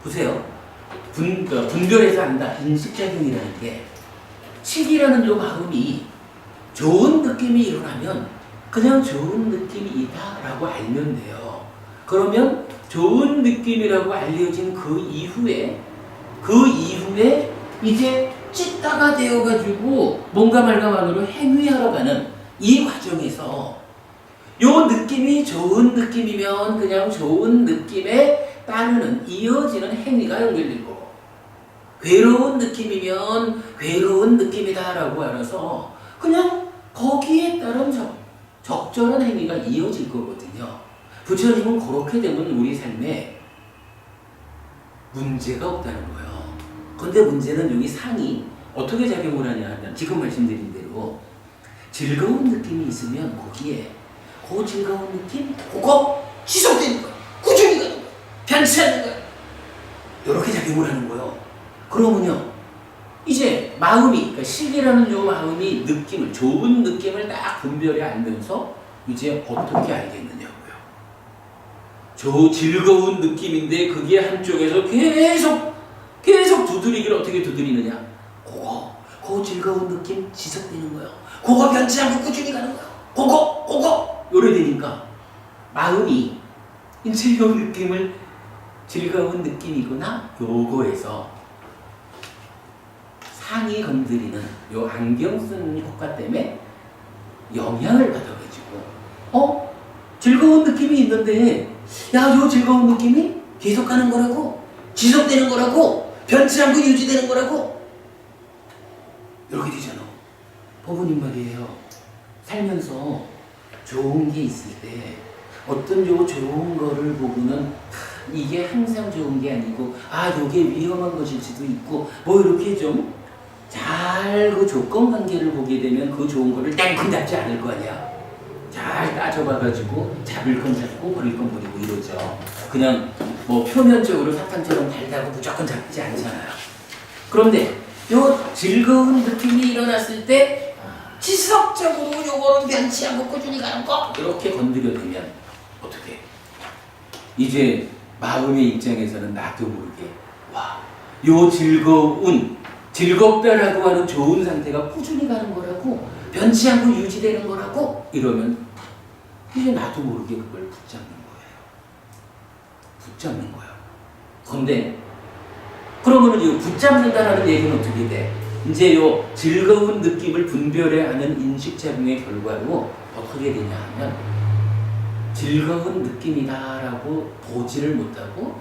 [SPEAKER 1] 보세요. 분별해서 한다. 인식작용이라는 게, 식이라는 요 마음이 좋은 느낌이 일어나면 그냥 좋은 느낌이 있다라고 알면 돼요. 그러면 좋은 느낌이라고 알려진 그 이후에 이제 찢다가 되어가지고 뭔가 말가만으로 행위하러 가는 이 과정에서 요 느낌이 좋은 느낌이면 그냥 좋은 느낌에 따르는 이어지는 행위가 연결되고, 괴로운 느낌이면 괴로운 느낌이다라고 알아서 그냥 거기에 따른 적절한 행위가 이어질 거거든요. 부처님은 그렇게 되면 우리 삶에 문제가 없다는 거예요. 근데 문제는 여기 상이 어떻게 작용을 하냐 하면 지금 말씀드린 대로 즐거운 느낌이 있으면 거기에 그 즐거운 느낌, 그거 지속되는 거야. 꾸준히 가는 거야. 변치 않는 거야. 이렇게 작용을 하는 거예요. 그러면요, 이제 마음이, 그러니까 식이라는 요 마음이 느낌을, 좋은 느낌을 딱 분별해 알면서 이제 어떻게 알겠느냐고요. 저 즐거운 느낌인데 그게 한쪽에서 계속 두드리기를 어떻게 두드리느냐. 그거 즐거운 느낌 지속되는 거예요. 그거 변치 않고 꾸준히 가는 거예요. 그거 요래 되니까 마음이 이제 요 느낌을 즐거운 느낌이구나 요거에서 상이 건드리는 요 안경 쓴 효과 때문에 영향을 받아가지고 즐거운 느낌이 있는데 야, 요 즐거운 느낌이 계속 가는 거라고, 지속되는 거라고, 변치 않고 유지되는 거라고 이렇게 되잖아. 법원님 말이에요. 살면서 좋은 게 있을 때 어떤 요 좋은 거를 보고는 이게 항상 좋은 게 아니고 요게 위험한 것일 수도 있고 뭐 이렇게 좀 잘 그 조건 관계를 보게 되면 그 좋은 거를 땡큰 잡지 않을 거 아니야. 잘 따져봐가지고 잡을 건 잡고 버릴 건 버리고 이러죠. 그냥 뭐 표면적으로 사탕처럼 달다고 무조건 잡지 않잖아요. 그런데 요 즐거운 느낌이 일어났을 때 지속적으로 요거는 변치 않고 꾸준히 가는 거 이렇게 건드려내면 어떻게? 이제 마음의 입장에서는 나도 모르게 요 즐겁다라고 하는 좋은 상태가 꾸준히 가는 거라고, 변치 않고 유지되는 거라고 이러면 이제 나도 모르게 그걸 붙잡는 거예요. 근데 그러면은 이 붙잡는다라는 얘기는 어떻게 돼? 이제 요 즐거운 느낌을 분별해 하는 인식작용의 결과로 어떻게 되냐 하면 즐거운 느낌이다라고 보지를 못하고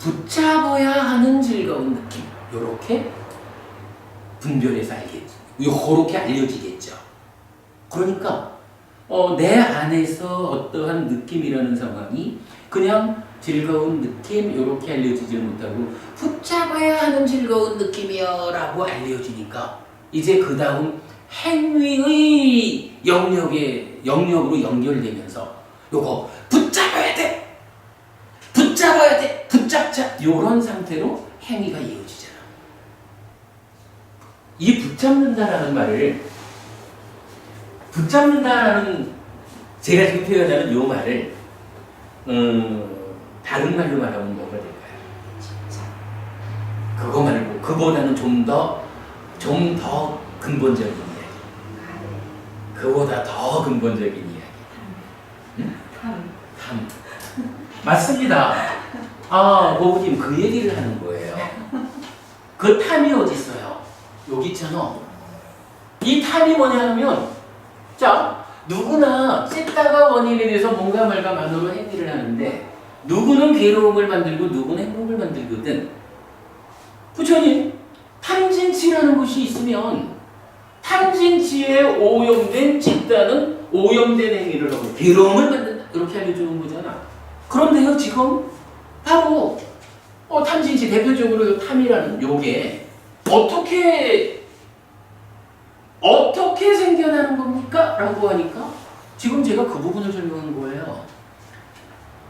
[SPEAKER 1] 붙잡아야 하는 즐거운 느낌, 요렇게 분별해서 알겠죠. 요렇게 알려지겠죠. 그러니까 내 안에서 어떠한 느낌이라는 상황이 그냥 즐거운 느낌 이렇게 알려지지 못하고 붙잡아야 하는 즐거운 느낌이요 라고 알려지니까 이제 그 다음 행위의 영역으로 연결되면서 요거 붙잡아야 돼 붙잡자 요런 상태로 행위가 이어지잖아. 이 붙잡는다라는 말을 제가 지금 표현하는 요 말을 다른 말로 말하면 뭐가 될까요? 그거 말고 그보다는 좀 더 근본적인 이야기. 그보다 더 근본적인 이야기. 탐. 맞습니다. 고부님 그 얘기를 하는 거예요. 그 탐이 어디 있어요? 여기 있잖아. 이 탐이 뭐냐 하면 자, 누구나 찢다가 원인에 대해서 뭔가 말과 만으로 행위를 하는데 누구는 괴로움을 만들고 누구는 행복을 만들거든. 부처님, 탐진치라는 것이 있으면 탐진치에 오염된 찢다는 오염된 행위를 하고 괴로움을 만든다. 이렇게 알려주는 거잖아. 그런데요, 지금 바로 탐진치 대표적으로 탐이라는 요게 어떻게 생겨나는 겁니까? 라고 하니까 지금 제가 그 부분을 설명한 거예요.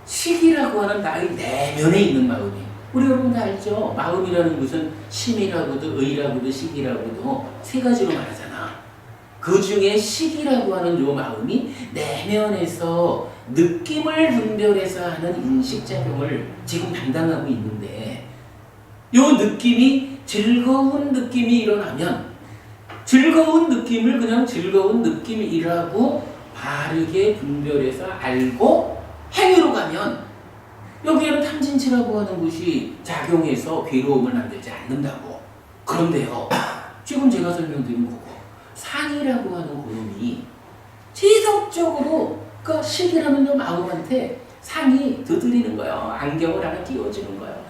[SPEAKER 1] 식이라고 하는 나의 내면에 있는 마음이, 우리 여러분 알죠? 마음이라는 것은 심이라고도 의라고도 식이라고도 세 가지로 말하잖아. 그 중에 식이라고 하는 요 마음이 내면에서 느낌을 분별해서 하는 인식작용을 지금 담당하고 있는데 요 느낌이 즐거운 느낌이 일어나면 즐거운 느낌을 그냥 즐거운 느낌이라고 바르게 분별해서 알고 행위로 가면 여기에는 탐진치라고 하는 것이 작용해서 괴로움을 만들지 않는다고. 그런데요, 지금 제가 설명드린 거고 상이라고 하는 그놈이 지속적으로 그 식이라는 요 마음한테 상이 두드리는 거예요. 안경을 하나 끼워주는 거예요.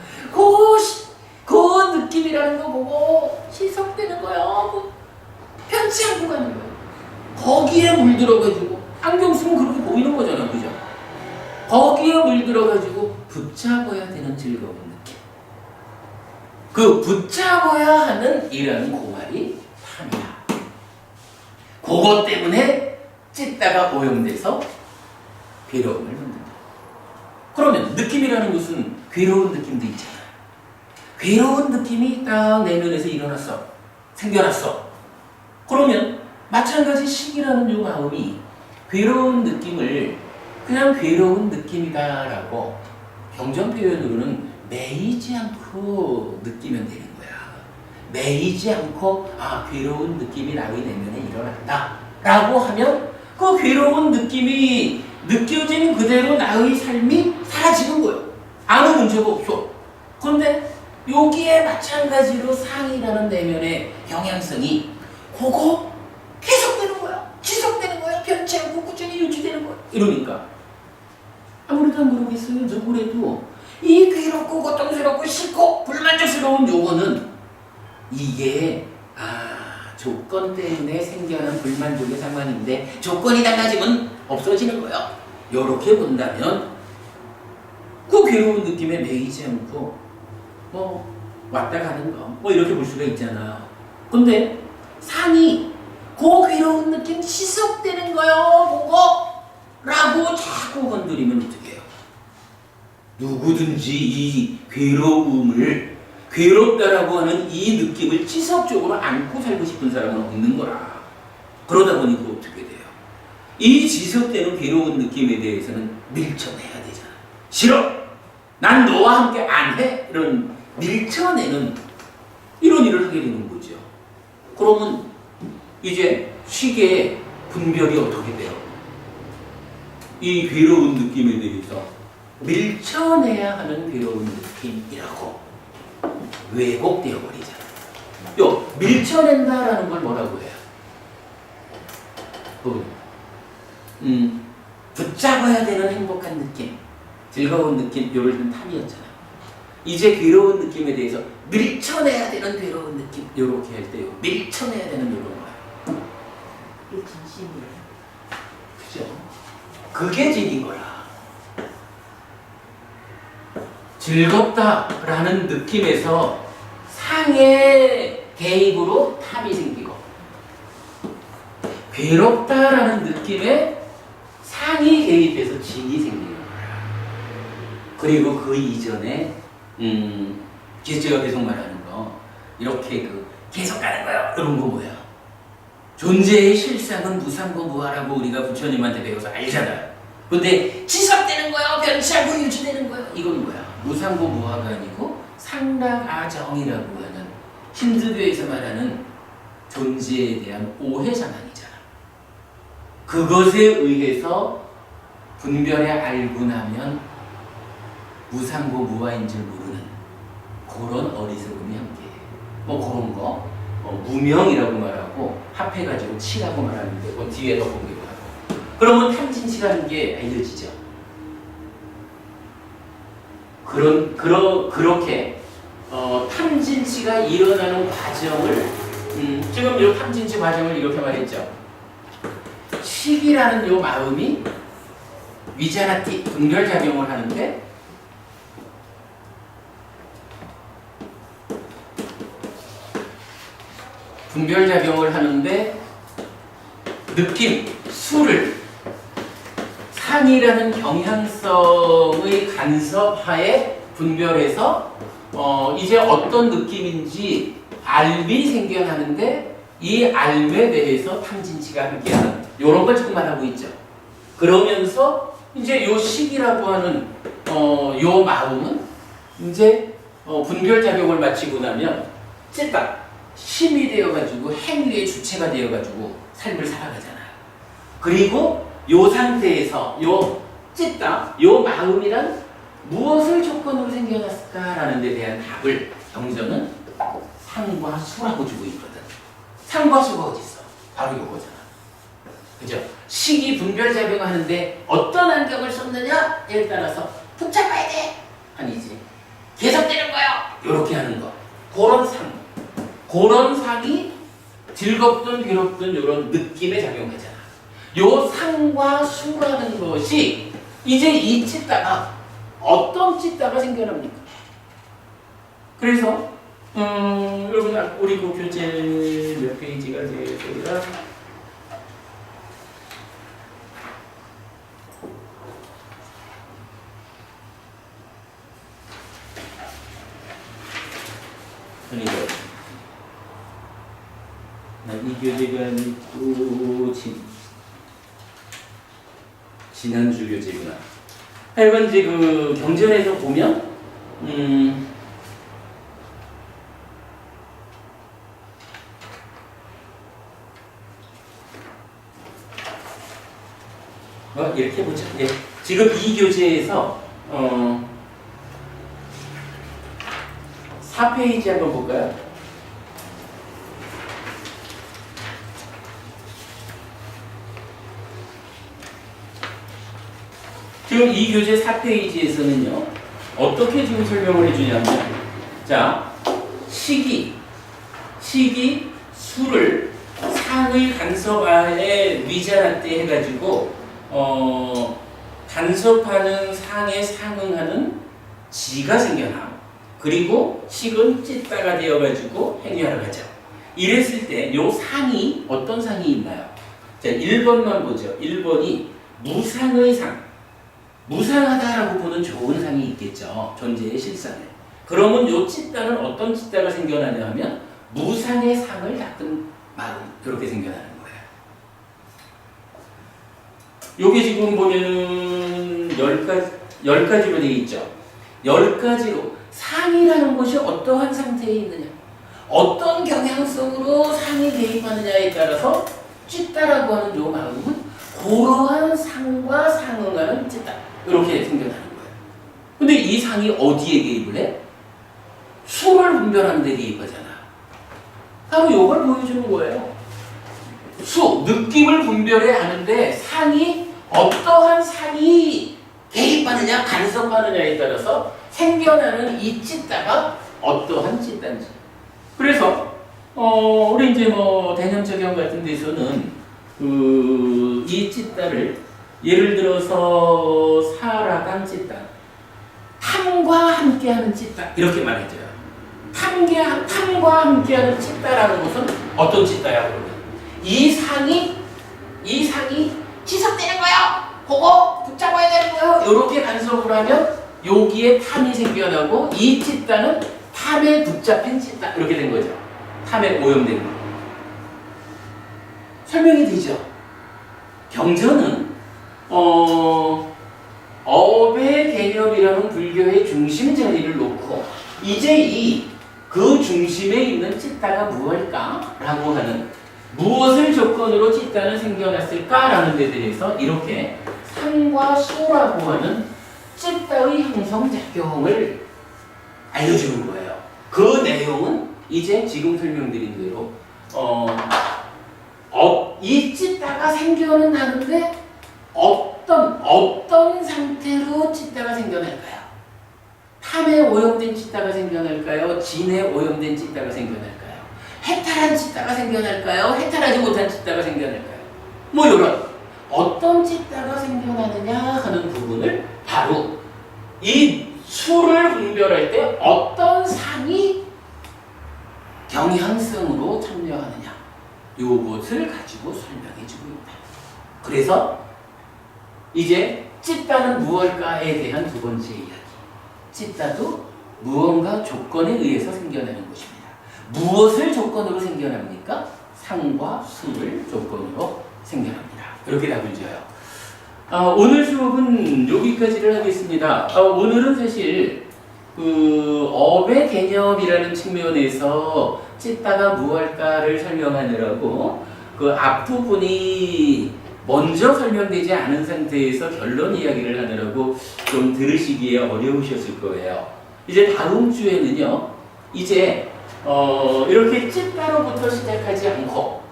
[SPEAKER 1] 그 느낌이라는 거 보고 희석되는 거예요. 편치 않고 가는 거예요. 거기에 물들어가지고 안경 쓰면 그렇게 보이는 거잖아, 그죠? 거기에 물들어가지고 붙잡아야 되는 즐거운 느낌. 그 붙잡아야 하는 이라는 고말이 탐이야. 그것 때문에 찢다가 오염돼서 괴로움을 만든다. 그러면 느낌이라는 것은 괴로운 느낌도 있잖아. 괴로운 느낌이 딱 내면에서 일어났어. 생겨났어. 그러면 마찬가지 식이라는 요 마음이 괴로운 느낌을 그냥 괴로운 느낌이다라고 경전 표현으로는 매이지 않고 느끼면 되는 거야. 매이지 않고 괴로운 느낌이 나의 내면에 일어났다 라고 하면 그 괴로운 느낌이 느껴지는 그대로 나의 삶이 사라지는 거예요. 아무 문제가 없어. 그런데 여기에 마찬가지로 상이라는 내면의 영향성이 그거 계속되는 거야. 지속되는 거야. 변치 않고 꾸준히 유지되는 거야. 이러니까 아무래도 안 그러겠어요. 누구래도 이 괴롭고 고통스럽고 싫고 불만족스러운 요거는 이게 조건 때문에 생겨난 불만족의 상황인데 조건이 달라지면 없어지는 거예요. 이렇게 본다면 그 괴로운 느낌에 매이지 않고 왔다 가는 거 이렇게 볼 수가 있잖아요. 근데 상이 그 괴로운 느낌 지속되는 거요 보고 라고 자꾸 건드리면 어떻게 해요? 누구든지 이 괴로움을 괴롭다라고 하는 이 느낌을 지속적으로 안고 살고 싶은 사람은 없는 거라. 그러다 보니 그 어떻게 돼요? 이 지속되는 괴로운 느낌에 대해서는 밀쳐내야 되잖아. 싫어! 난 너와 함께 안 해! 이런 밀쳐내는 이런 일을 하게 되는 거죠. 그러면 이제 식의 분별이 어떻게 돼요? 이 괴로운 느낌에 대해서 밀쳐내야 하는 괴로운 느낌이라고 왜곡되어 버리잖아. 밀쳐낸다라는 걸 뭐라고 해요? 붙잡아야 되는 행복한 느낌, 즐거운 느낌, 요런 탐이었잖아. 이제 괴로운 느낌에 대해서 밀쳐내야 되는 괴로운 느낌, 요렇게 할 때요. 밀쳐내야 되는 요런 거야. 이게 진심이에요. 그죠? 그게 진인 거야. 즐겁다라는 느낌에서 상의 개입으로 탐이 생기고 괴롭다라는 느낌에 상이 개입해서 진이 생기는 거야. 그리고 그 이전에 제가 계속 말하는 거 이렇게 계속 가는 거야. 이런 거 뭐야? 존재의 실상은 무상고 무아라고 우리가 부처님한테 배워서 알잖아요. 근데 지속되는 거야, 변치 않고 유지되는 거야. 이건 뭐야? 무상고 무아가 아니고 상락아정이라고 하는 힌두교에서 말하는 존재에 대한 오해 상황이잖아. 그것에 의해서 분별에 알고 나면 무상고 무아인 줄 모르는 그런 어리석음이 함께해. 그런 거 무명이라고 말하고 합해가지고 치라고 말하는데 뒤에 더 공개를 하고. 그러면 탐진치라는 게 알려지죠. 그렇게 탐진치가 일어나는 과정을 지금 이 탐진치 과정을 이렇게 말했죠. 식이라는 요 마음이 위자나티 분별작용을 하는데 느낌, 수를 상이라는 경향성의 간섭하에 분별해서 이제 어떤 느낌인지 알미 생겨나는데 이 알에 대해서 탐진치가 함께하는 이런 걸 지금 말하고 있죠. 그러면서 이제 요 식이라고 하는 요 마음은 이제 분별작용을 마치고 나면 찔딱 심이 되어가지고 행위의 주체가 되어가지고 삶을 살아가잖아요. 그리고 요 상태에서 요 찢다, 요 마음이란 무엇을 조건으로 생겨났을까라는 데 대한 답을 경전은 상과 수라고 주고 있거든. 상과 수가 어디 있어? 바로 요거잖아. 그죠? 식이 분별작용하는데 어떤 안경을 썼느냐에 따라서 붙잡아야 돼! 아니지. 계속되는 거야! 요렇게 하는 거. 그런 상. 그런 상이 즐겁든 괴롭든 요런 느낌에 작용하잖아. 요 상과 수라는 것이 이제 이 찢다가 어떤 찢다가 생겨납니까? 그래서 여러분 우리 그 교재 몇 페이지가 되더라? 이 교재가 아니고 지난주 교재구나. 하여간 이제 그 경전에서 보면 이렇게 보자. 예. 지금 이 교재에서 4페이지 한번 볼까요? 지금 이 교재 4페이지에서는요, 어떻게 지금 설명을 해주냐면, 자, 식이 수를 상의 간섭아에 위자라때 해가지고, 간섭하는 상에 상응하는 지가 생겨나. 그리고 식은 찢다가 되어가지고 행위하러 가죠. 이랬을 때, 요 상이, 어떤 상이 있나요? 자, 1번만 보죠. 1번이 무상의 상. 무상하다라고 보는 좋은 상이 있겠죠. 존재의 실상에. 그러면 요 찢다는 어떤 찢다가 생겨나냐 하면 무상의 상을 닦은 마음, 그렇게 생겨나는 거예요. 요게 지금 보면은 10가지로 되어 있죠. 10가지로 상이라는 것이 어떠한 상태에 있느냐, 어떤 경향성으로 상이 대입하느냐에 따라서 찢다라고 하는 요 마음은 그러한 상과 상응하는 찢다, 이렇게 생겨나는 거예요. 근데 이 상이 어디에 개입을 해? 수를 분별하는 데 개입하잖아. 바로 이걸 보여주는 거예요. 수, 느낌을 분별해 하는데 상이 어떠한 상이 개입하느냐, 간섭하느냐에 따라서 생겨나는 이 찢다가 어떠한 찢다인지. 그래서 우리 이제 뭐 대념적용 같은 데서는 이 찢다를 예를 들어서 사라간 찢다, 탐과 함께하는 찢다, 이렇게 말해줘요. 탐과 함께하는 찢다라는 것은 어떤 찢다야? 그러면 이 상이 지속되는 거야. 그거 붙잡아야 되는 거야. 이렇게 간섭을 하면 여기에 탐이 생겨나고 이 찢다는 탐에 붙잡힌 찢다, 이렇게 된 거죠. 탐에 오염된 거. 설명이 되죠? 경전은 업의 개념이라는 불교의 중심 자리를 놓고 이제 그 중심에 있는 찢다가 무엇일까라고 하는, 무엇을 조건으로 찢다는 생겨났을까라는 데 대해서 이렇게 상과 수라고 하는 찢다의 형성작용을 알려주는 거예요. 그 내용은 이제 지금 설명드린 대로 이 찢다가 생겨는 나는데 어떤 상태로 찢다가 생겨날까요? 탐에 오염된 찢다가 생겨날까요? 진에 오염된 찢다가 생겨날까요? 해탈한 찢다가 생겨날까요? 해탈하지 못한 찢다가 생겨날까요? 뭐 이런 어떤 찢다가 생겨나느냐 하는 부분을 바로 이 수를 분별할 때 어떤 상이 경향성으로 참여하느냐, 요것을 가지고 설명해주고 있다. 그래서 이제 찢다는 무엇일까에 대한 두 번째 이야기. 찢다도 무언가 조건에 의해서 생겨나는 것입니다. 무엇을 조건으로 생겨납니까? 상과 수를 조건으로 생겨납니다. 이렇게 답을 줘요. 오늘 수업은 여기까지를 하겠습니다. 오늘은 사실 업의 개념이라는 측면에서 찢다가 무엇일까를 설명하느라고 그 앞부분이 먼저 설명되지 않은 상태에서 결론 이야기를 하느라고 좀 들으시기에 어려우셨을 거예요. 이제 다음 주에는요, 이제 이렇게 찐따로부터 시작하지 않고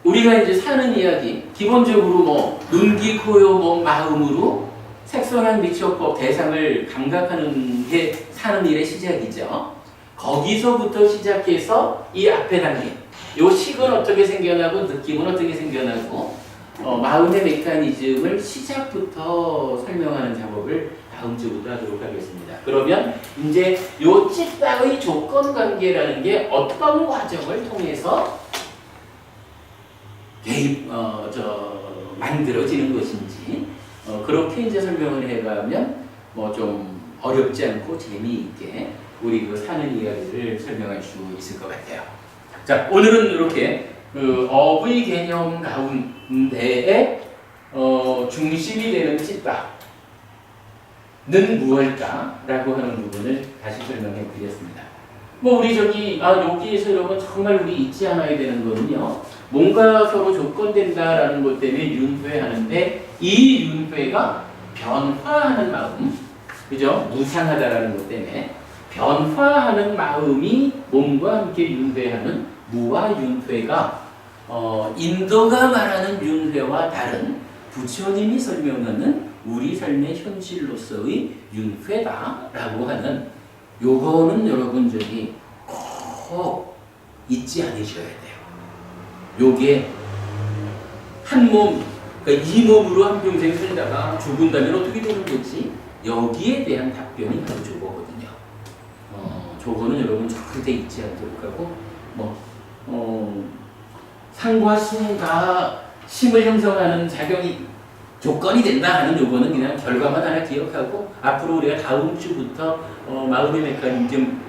[SPEAKER 1] 우리가 이제 사는 이야기, 기본적으로 뭐 눈기, 코요, 목, 마음으로 색선한 미처법 대상을 감각하는 게 사는 일의 시작이죠. 거기서부터 시작해서 이 앞에 단계, 요 식은 어떻게 생겨나고 느낌은 어떻게 생겨나고 마음의 메커니즘을 시작부터 설명하는 작업을 다음 주부터 하도록 하겠습니다. 그러면 이제 요 찐따의 조건 관계라는 게 어떤 과정을 통해서 만들어지는 것인지 그렇게 이제 설명을 해가면 뭐 좀 어렵지 않고 재미있게 우리 그 사는 이야기를 설명할 수 있을 것 같아요. 자, 오늘은 이렇게 그 업의 개념 가운데에 중심이 되는 찐따는 무엇일까라고 하는 부분을 다시 설명해 드렸습니다. 뭐 우리 여기에서 여러분 정말 우리 잊지 않아야 되는 거는요. 뭔가 서로 조건된다라는 것 때문에 윤회하는데 이 윤회가 변화하는 마음, 그죠? 무상하다라는 것 때문에 변화하는 마음이 몸과 함께 윤회하는 무아윤회가 인도가 말하는 윤회와 다른 부처님이 설명하는 우리 삶의 현실로서의 윤회다라고 하는 요거는 여러분 꼭 잊지 않으셔야 돼요. 요게 한 몸, 그러니까 이 몸으로 한평생 살다가 죽은다면 어떻게 되는 거지? 여기에 대한 답변이 바로 저거거든요. 저거는 여러분 절대 잊지 않도록 하고, 상과 수가 심을 형성하는 작용이 조건이 된다 하는 요거는 그냥 결과만 하나 기억하고, 앞으로 우리가 다음 주부터 마음의 메커니즘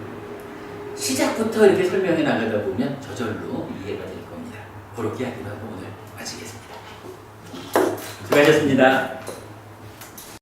[SPEAKER 1] 시작부터 이렇게 설명해 나가다 보면 저절로 이해가 될 겁니다. 그렇게 하기로 하고 오늘 마치겠습니다. 수고하셨습니다.